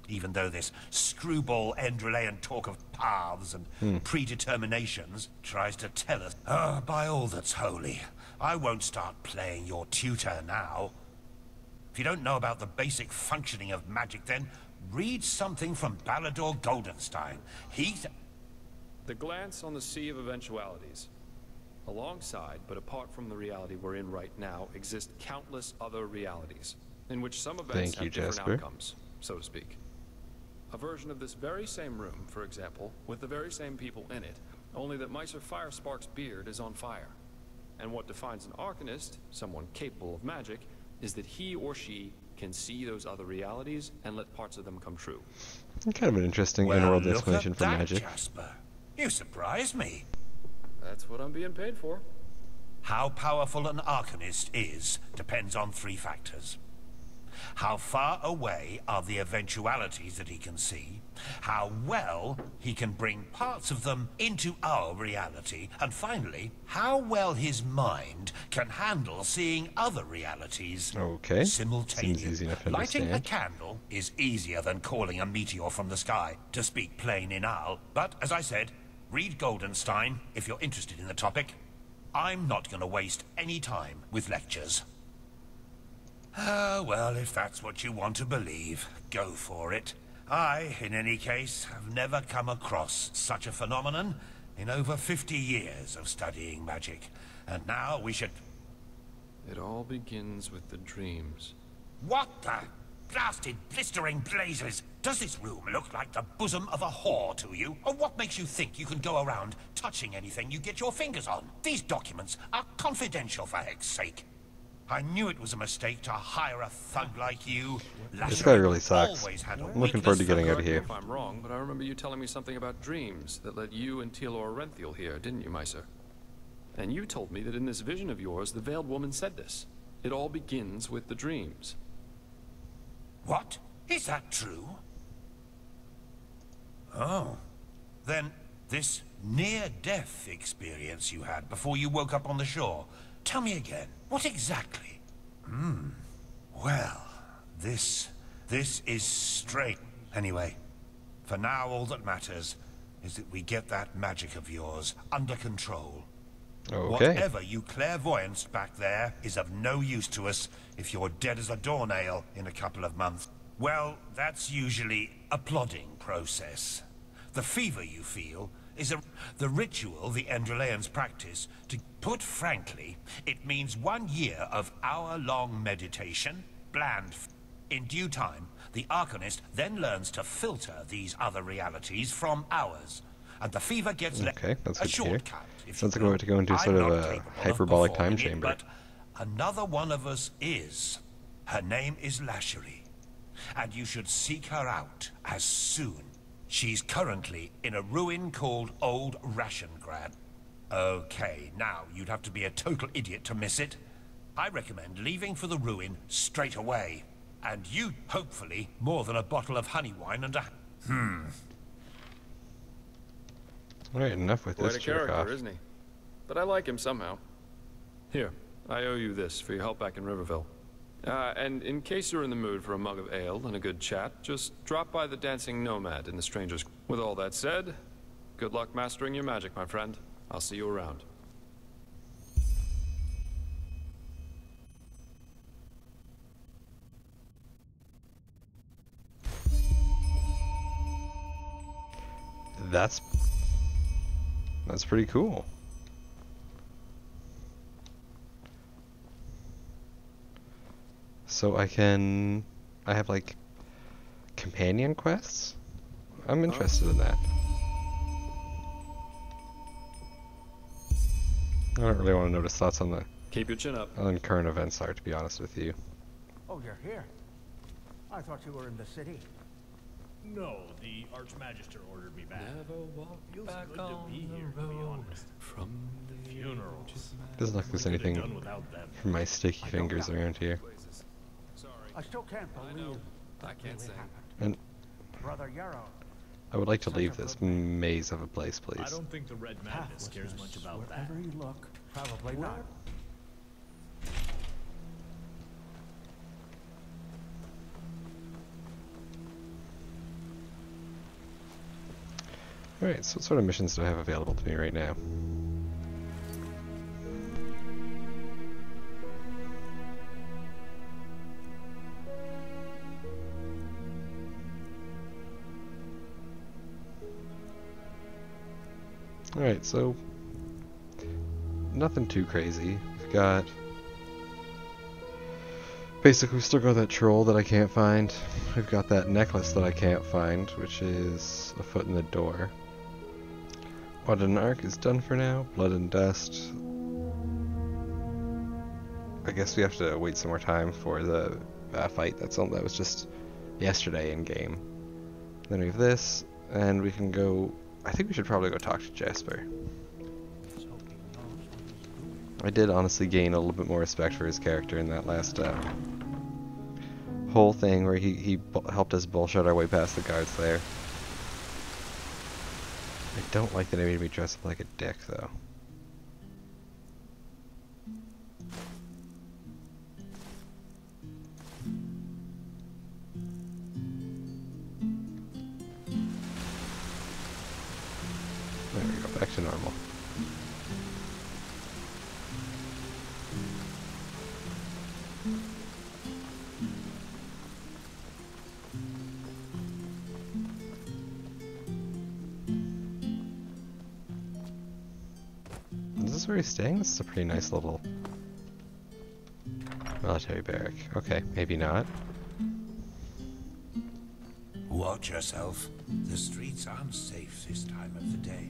Even though this screwball Enderalian talk of paths and predeterminations tries to tell us... Oh, by all that's holy, I won't start playing your tutor now. If you don't know about the basic functioning of magic, then read something from Balador Goldenstein. He's... The glance on the sea of eventualities. Alongside, but apart from the reality we're in right now, exist countless other realities, in which some events have different outcomes, so to speak. A version of this very same room, for example, with the very same people in it, only that Meister Firespark's beard is on fire. And what defines an Arcanist, someone capable of magic, is that he or she can see those other realities and let parts of them come true. Kind of an interesting in-world explanation for magic. Jasper. You surprise me. That's what I'm being paid for. How powerful an Arcanist is depends on 3 factors. How far away are the eventualities that he can see, how well he can bring parts of them into our reality, and finally, how well his mind can handle seeing other realities simultaneously. Seems easy enough to Lighting a understand. candle is easier than calling a meteor from the sky, to speak plain in Al. But, as I said, read Goldenstein if you're interested in the topic. I'm not going to waste any time with lectures. Well, if that's what you want to believe, go for it. I, in any case, have never come across such a phenomenon in over 50 years of studying magic. And now we should... It all begins with the dreams. What the blasted blistering blazes? Does this room look like the bosom of a whore to you? Or what makes you think you can go around touching anything you get your fingers on? These documents are confidential, for heck's sake. I knew it was a mistake to hire a thug like you. This guy really sucks. I'm looking forward to getting out of here. If I'm wrong, but I remember you telling me something about dreams that led you and Tealor Renthiel here, didn't you, Meiser? And you told me that in this vision of yours, the Veiled Woman said this. It all begins with the dreams. What? Is that true? Oh. Then, this near-death experience you had before you woke up on the shore, tell me again, what exactly? Well, this is straight. Anyway, for now all that matters is that we get that magic of yours under control. Okay. Whatever you clairvoyanced back there is of no use to us if you're dead as a doornail in a couple of months. Well, that's usually a plodding process. The fever you feel is the ritual the Enderalians practice. To put frankly, it means 1 year of hour-long meditation, bland. In due time, the Arcanist then learns to filter these other realities from ours, and the fever gets okay, that's a good to hear. shortcut. Sounds like we're about to go into sort of a hyperbolic time chamber. But another one of us is. Her name is Lashery, and you should seek her out as soon. She's currently in a ruin called Old Rationgrad. Okay, now you'd have to be a total idiot to miss it. I recommend leaving for the ruin straight away. And you, hopefully, more than a bottle of honey wine and a... Alright, enough with Quite this a character, jerk-off. isn't he? But I like him somehow. Here, I owe you this for your help back in Riverville. And in case you're in the mood for a mug of ale and a good chat, just drop by the Dancing Nomad in the Stranger's... With all that said, good luck mastering your magic, my friend. I'll see you around. That's pretty cool. So I have like companion quests? I'm interested in that. I don't really want to notice thoughts on the Keep your chin up. on current events are, to be honest with you. Oh, you're here. I thought you were in the city. No, the Archmagister ordered me back. Never walk Feels back good to on be the here, to be road honest. from the Funerals. Doesn't look like there's anything from my sticky fingers around here. I still can't believe that can't really say. happened. And Brother Yarrow. I would like to leave this maze of a place, I please. don't think the Red Madness cares much about that. Wherever you look, probably not. Alright, so what sort of missions do I have available to me right now? Alright, so nothing too crazy. We've got basically, we've still got that troll that I can't find. We've got that necklace that I can't find, which is a foot in the door. Blood and Arc is done for now. Blood and Dust. I guess we have to wait some more time for the fight. That was just yesterday in game. Then we have this, and we can go. I think we should probably go talk to Jasper. I did honestly gain a little bit more respect for his character in that last whole thing where he helped us bullshit our way past the guards there. I don't like that he made me dress up like a dick, though. There we go, back to normal. this where he's staying? This is a pretty nice little military barrack. Okay, maybe not. Watch yourself. The streets aren't safe this time of the day.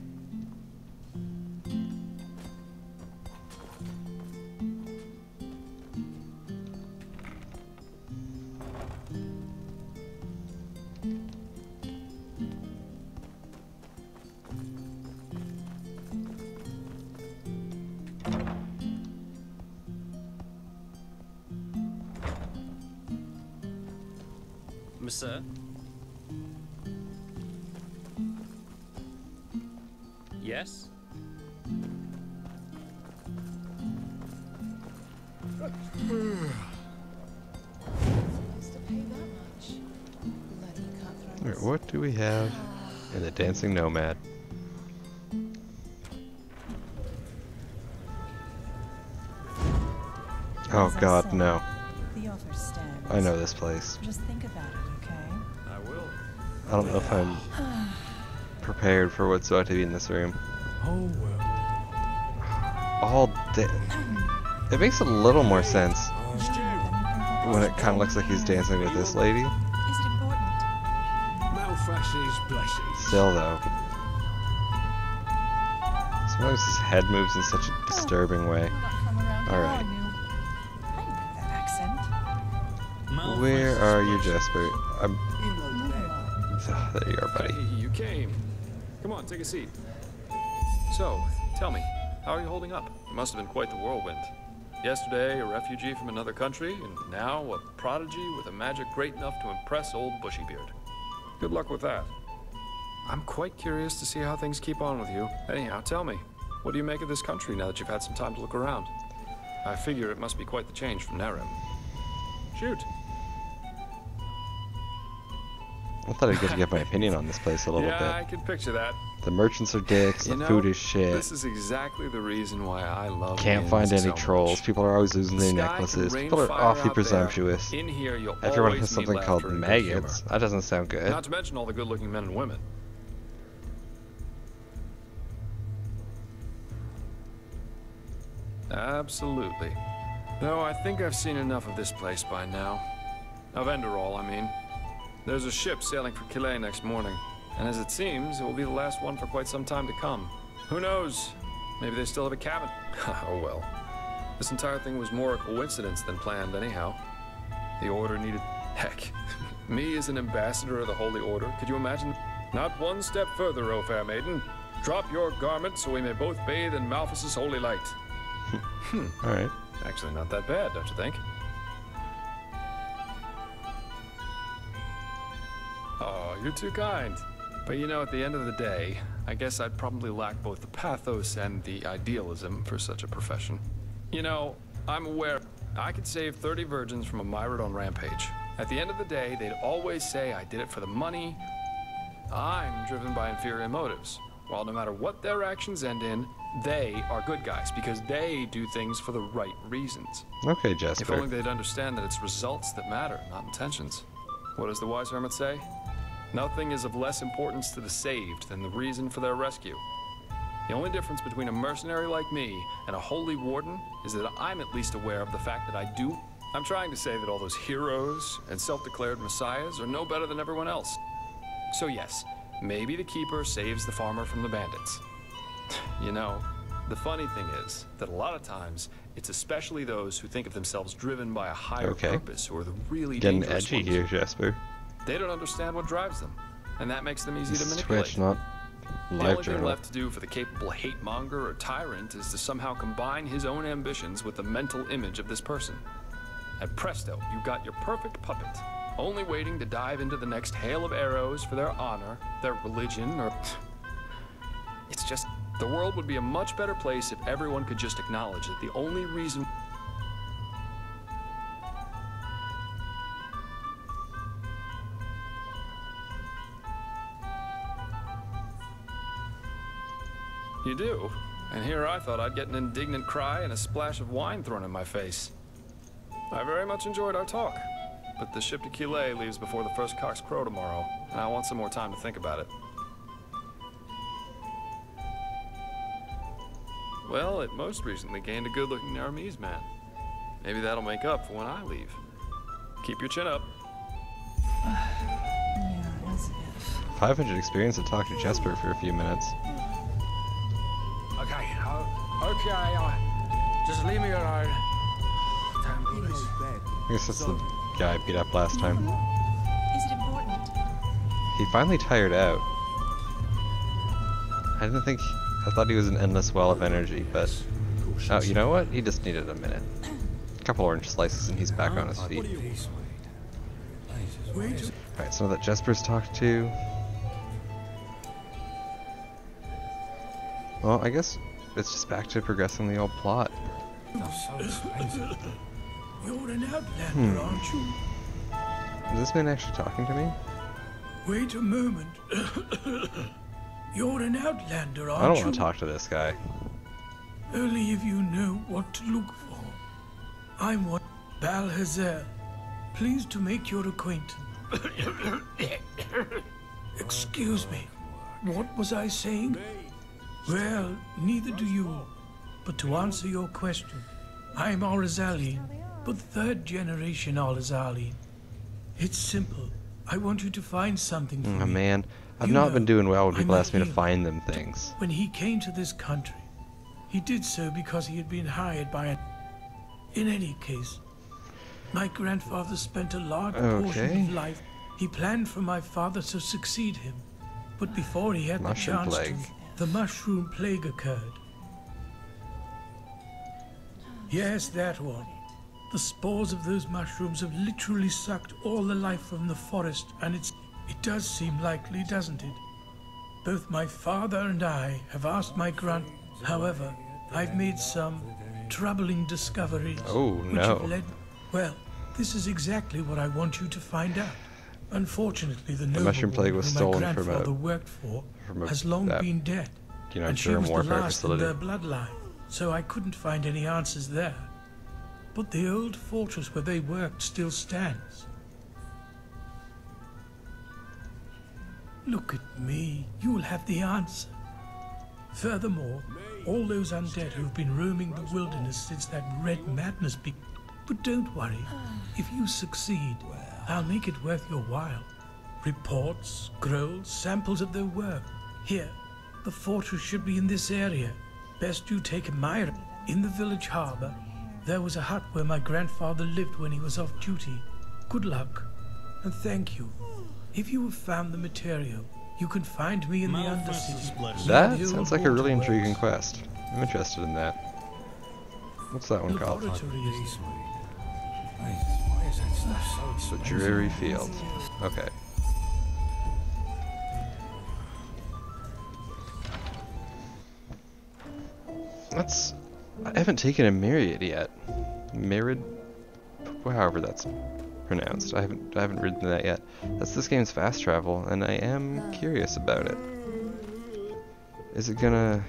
Monsieur? Yes? Alright, what do we have in the Dancing Nomad? Oh god, no. I know this place. Just think about it, okay? I will. I don't know if I'm prepared for what's about to be in this room. Oh well. All day. It makes a little more sense when it kind of looks like he's dancing with this lady. Is it important? Malfashion's blessings. Still though. Sometimes his head moves in such a disturbing way. Alright. Where are you, Jasper? There you are, buddy. Hey, you came. Come on, take a seat. So, tell me, how are you holding up? It must have been quite the whirlwind. Yesterday, a refugee from another country, and now a prodigy with a magic great enough to impress old Bushybeard. Good luck with that. I'm quite curious to see how things keep on with you. Anyhow, tell me, what do you make of this country now that you've had some time to look around? I figure it must be quite the change from Nerem. Shoot. I thought I'd get to give my opinion on this place a little bit. Yeah, I can picture that. The merchants are dicks, the food is shit. This is exactly the reason why I love Can't find any so trolls. much. People are always losing their necklaces. People are awfully presumptuous. In here, you'll Everyone always has something meet called laughter and good maggots. humor. That doesn't sound good. Not to mention all the good-looking men and women. Absolutely. Though I think I've seen enough of this place by now. Of Enderal, I mean. There's a ship sailing for Calais next morning, and as it seems, it will be the last one for quite some time to come. Who knows? Maybe they still have a cabin. Oh well. This entire thing was more a coincidence than planned anyhow. The Order needed... Heck. Me as an ambassador of the Holy Order, could you imagine? Not one step further, O fair maiden. Drop your garment so we may both bathe in Malphas's holy light. Alright. Actually not that bad, don't you think? Oh, you're too kind. But you know, at the end of the day, I guess I'd probably lack both the pathos and the idealism for such a profession. You know, I'm aware I could save 30 virgins from a Myrodon rampage. At the end of the day, they'd always say I did it for the money. I'm driven by inferior motives. While no matter what their actions end in, they are good guys because they do things for the right reasons. Okay, If Jasper. only they'd understand that it's results that matter, not intentions. What does the wise hermit say? Nothing is of less importance to the saved than the reason for their rescue. The only difference between a mercenary like me and a holy warden is that I'm at least aware of the fact that I do. I'm trying to say that all those heroes and self-declared messiahs are no better than everyone else. So yes, maybe the keeper saves the farmer from the bandits. You know, the funny thing is that a lot of times, it's especially those who think of themselves driven by a higher purpose who are the really Getting dangerous edgy ones. here, Jasper. They don't understand what drives them, and that makes them easy This to is manipulate. Twitch, not The live only thing journal. left to do for the capable hate monger or tyrant is to somehow combine his own ambitions with the mental image of this person. And presto, you got your perfect puppet, only waiting to dive into the next hail of arrows for their honor, their religion, or... It's just... The world would be a much better place if everyone could just acknowledge that the only reason... You do? And here I thought I'd get an indignant cry and a splash of wine thrown in my face. I very much enjoyed our talk, but the ship to Calais leaves before the first cocks crow tomorrow, and I want some more time to think about it. Well, it most recently gained a good-looking Narmese man. Maybe that'll make up for when I leave. Keep your chin up. Yeah, as if. 500 experience to talk to Jesper for a few minutes. Okay, just leave me alone. I guess that's the guy I beat up last time. Is it important? He finally tired out. I thought he was an endless well of energy, but... Oh, you know what? He just needed a minute. A couple orange slices and he's back on his feet. Alright, so now that Jesper's talked to... Well, I guess it's just back to progressing the old plot. You're an outlander, aren't you? Is this man actually talking to me? Wait a moment. You're an outlander, aren't you? I don't want to talk to this guy. Only if you know what to look for. I'm one Balhazer. Pleased to make your acquaintance. Excuse me. What was I saying? Well, neither do you. But to answer your question, I'm Orizalian, but third generation Orizalian. It's simple. I want you to find something for me. Oh man, I've not been doing well when people ask me to find them things. When he came to this country, he did so because he had been hired by a... In any case, my grandfather spent a large portion of life. He planned for my father to succeed him, but before he had the chance to, the mushroom plague occurred. Yes, that one. The spores of those mushrooms have literally sucked all the life from the forest, and it does seem likely, doesn't it? Both my father and I have asked my however, I've made some troubling discoveries. Oh, which have led... Well, this is exactly what I want you to find out. Unfortunately, the mushroom plague was stolen my grandfather worked for has long been dead, and she was the last in their bloodline, so I couldn't find any answers there. But the old fortress where they worked still stands. Look at me, you'll have the answer. Furthermore, all those undead who've been roaming the wilderness since that red madness began. But don't worry, if you succeed, I'll make it worth your while. Reports, scrolls, samples of their work. Here, the fortress should be in this area. Best you take a mire. In the village harbor, there was a hut where my grandfather lived when he was off duty. Good luck, and thank you. If you have found the material, you can find me in the Undercity. That sounds like a really intriguing quest. I'm interested in that. What's that one called? The Dreary Field. Okay. I haven't taken a myriad yet. Myriad? However that's pronounced. I haven't ridden that yet. That's this game's fast travel, and I am curious about it. Is it gonna...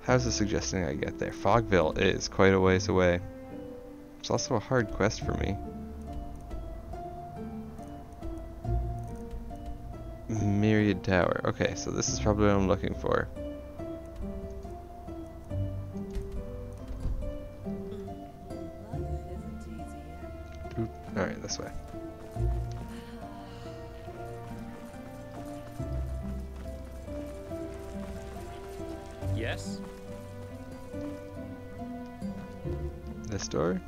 How's it suggesting I get there? Fogville is quite a ways away. It's also a hard quest for me. Myriad Tower. Okay, so this is probably what I'm looking for. Alright, this way. Yes? This door?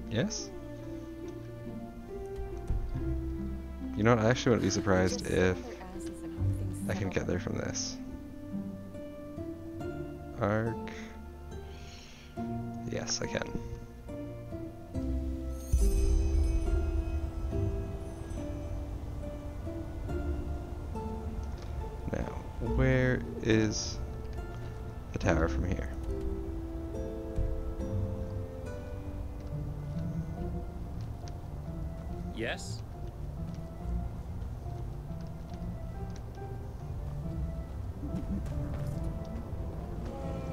Yes? You know what, I actually wouldn't be surprised if I can get there from this. Arc. Yes, I can. Now, where is the tower from here? Yes?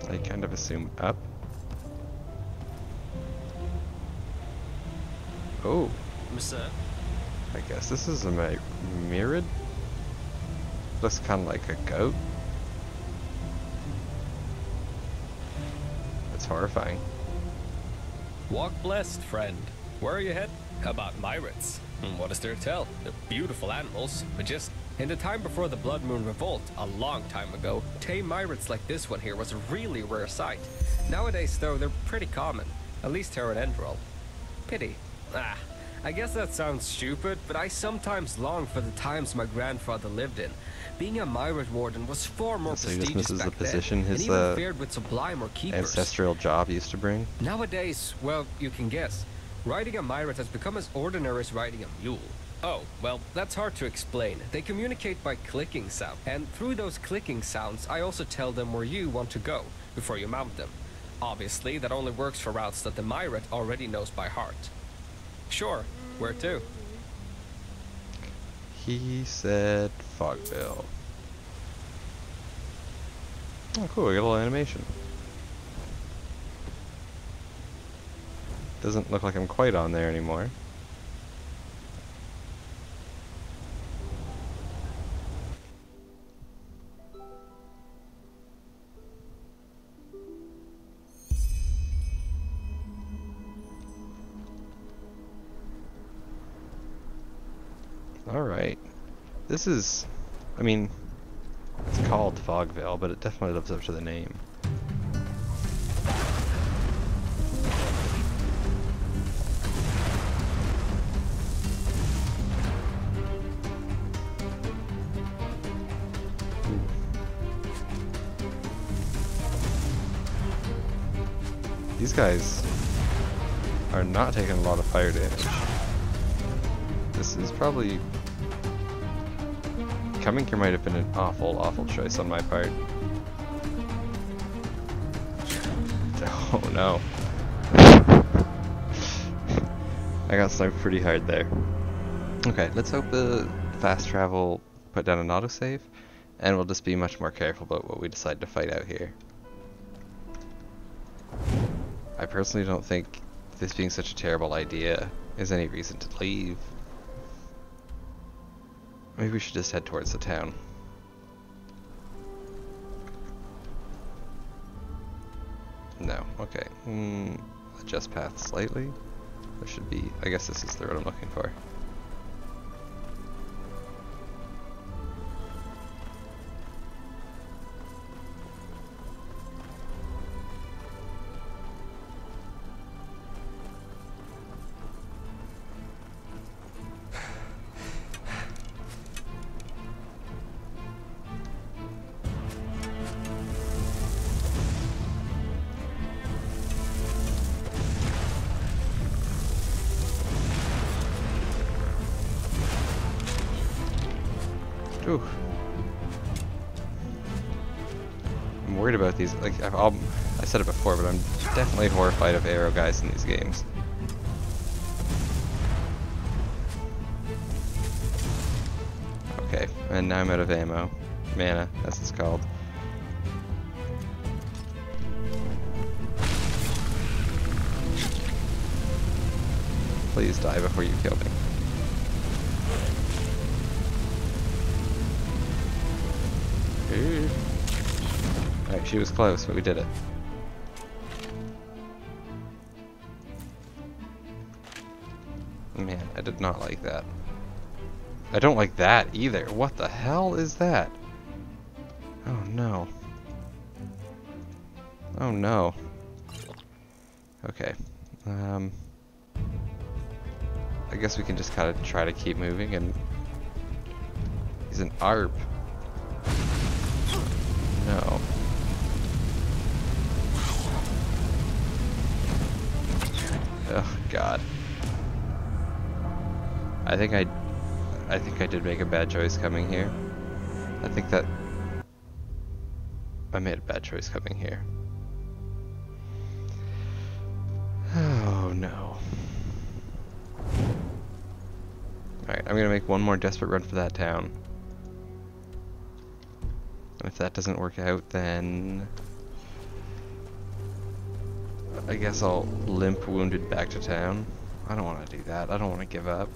I kind of assume up. Oh. I guess this is a myriad? Looks kind of like a goat. That's horrifying. Walk blessed, friend. Where are you headed? About Myrids. What is there to tell? They're beautiful animals, but just in the time before the Blood Moon Revolt, a long time ago, tame Myrids like this one here was a really rare sight. Nowadays, though, they're pretty common, at least here at Enderal. Pity. I guess that sounds stupid, but I sometimes long for the times my grandfather lived in. Being a Myrid warden was far more prestigious he just misses back the position then, his and even fared with sublime or keepers. ancestral job used to bring. Nowadays, well, you can guess. Riding a Myrid has become as ordinary as riding a mule. Oh, well, that's hard to explain. They communicate by clicking sound, and through those clicking sounds, I also tell them where you want to go before you mount them. Obviously, that only works for routes that the Myrid already knows by heart. Sure, where to? He said Fogville. Oh, cool, we got a little animation. Doesn't look like I'm quite on there anymore. Alright. This is, I mean, it's called Fogville, but it definitely lives up to the name. These guys are not taking a lot of fire damage. This is probably... Coming here might have been an awful choice on my part. Oh no. I got sniped pretty hard there. Okay, let's hope the fast travel put down an autosave, and we'll just be much more careful about what we decide to fight out here. I personally don't think this being such a terrible idea is any reason to leave. Maybe we should just head towards the town. No, okay. Adjust path slightly. There should be, I guess this is the road I'm looking for. Ooh. I'm worried about these, like, I said it before, but I'm definitely horrified of arrow guys in these games. Okay, and now I'm out of ammo. Mana, that's what it's called. Please die before you kill me. Alright, she was close, but we did it. Man, I did not like that. I don't like that either. What the hell is that? Oh no. Oh no. Okay. I guess we can just kind of try to keep moving, and he's an ARP. No. Oh God. I think I did make a bad choice coming here. I think that I made a bad choice coming here. Oh no. Alright, I'm gonna make one more desperate run for that town. And if that doesn't work out, then I guess I'll limp wounded back to town. I don't want to do that. I don't want to give up.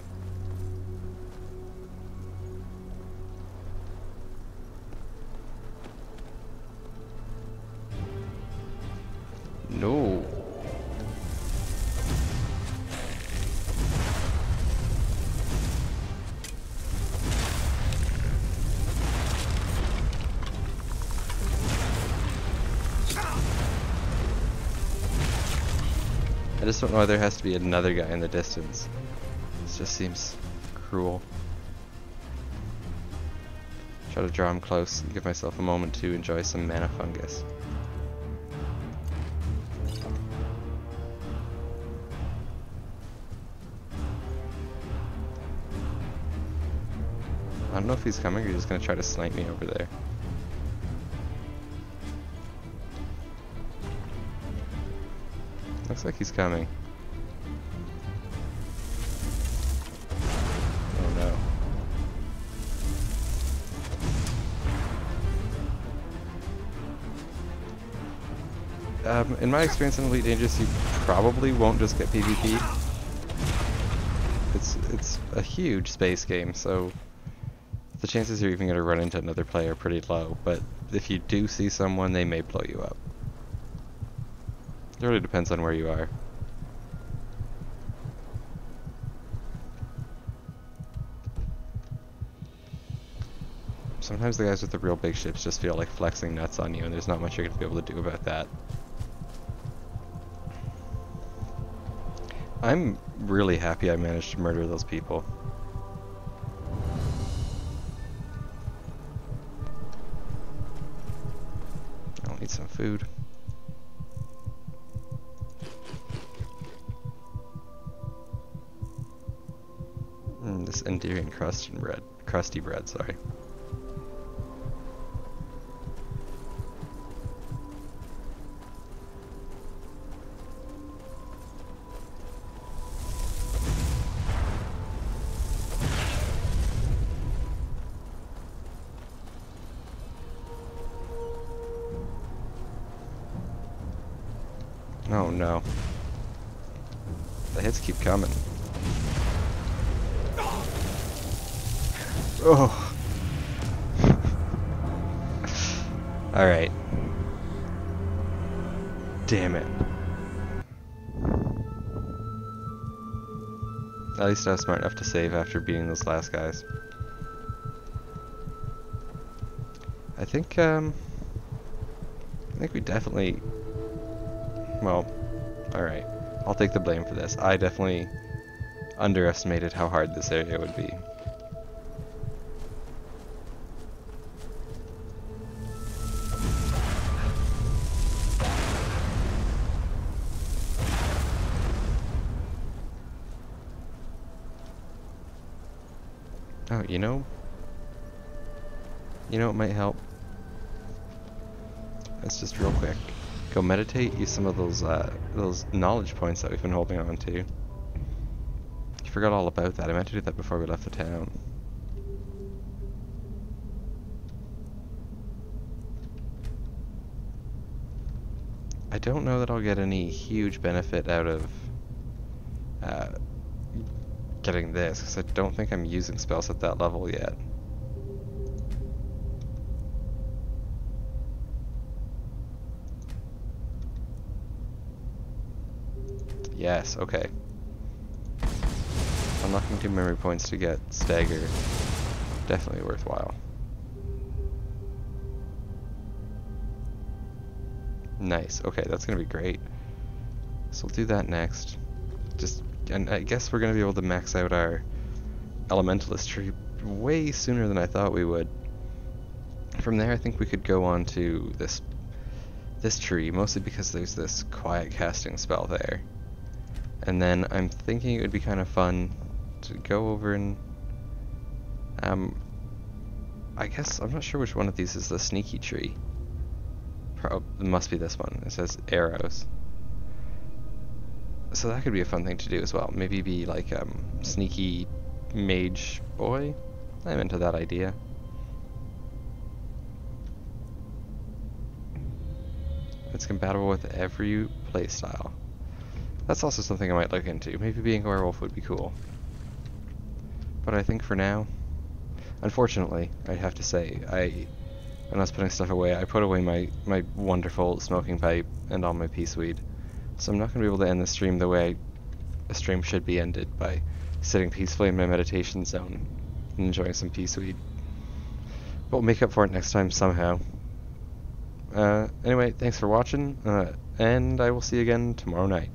No. I just don't know why there has to be another guy in the distance. This just seems cruel. Try to draw him close and give myself a moment to enjoy some mana fungus. I don't know if he's coming or he's just gonna try to snipe me over there. Looks like he's coming. Oh no. In my experience in Elite Dangerous, you probably won't just get PvP. It's a huge space game, so the chances you're even going to run into another player are pretty low, but if you do see someone, they may blow you up. It really depends on where you are. Sometimes the guys with the real big ships just feel like flexing nuts on you, and there's not much you're going to be able to do about that. I'm really happy I managed to murder those people. I'll need some food. This Enderan crusty bread, sorry. Oh no. The hits keep coming. Oh. Alright. Damn it. At least I was smart enough to save after beating those last guys. I think we definitely... Well, alright. I'll take the blame for this. I definitely underestimated how hard this area would be. Oh, you know what might help? That's just real quick. Go meditate, use some of those knowledge points that we've been holding on to. I forgot all about that. I meant to do that before we left the town. I don't know that I'll get any huge benefit out of getting this, because I don't think I'm using spells at that level yet. Yes, okay. Unlocking 2 memory points to get Stagger. Definitely worthwhile. Nice, okay, that's gonna be great. So we'll do that next. And I guess we're gonna be able to max out our Elementalist tree way sooner than I thought we would. From there I think we could go on to this tree, mostly because there's this quiet casting spell there. And then I'm thinking it would be kind of fun to go over and I guess I'm not sure which one of these is the sneaky tree. It must be this one. It says arrows. So that could be a fun thing to do as well. Maybe be like sneaky mage boy. I'm into that idea. It's compatible with every playstyle. That's also something I might look into. Maybe being a werewolf would be cool. But I think for now, unfortunately, I have to say, when I was putting stuff away, I put away my wonderful smoking pipe and all my peace weed. So I'm not going to be able to end the stream the way a stream should be ended, by sitting peacefully in my meditation zone and enjoying some peace weed. But we'll make up for it next time somehow. Anyway, thanks for watching, and I will see you again tomorrow night.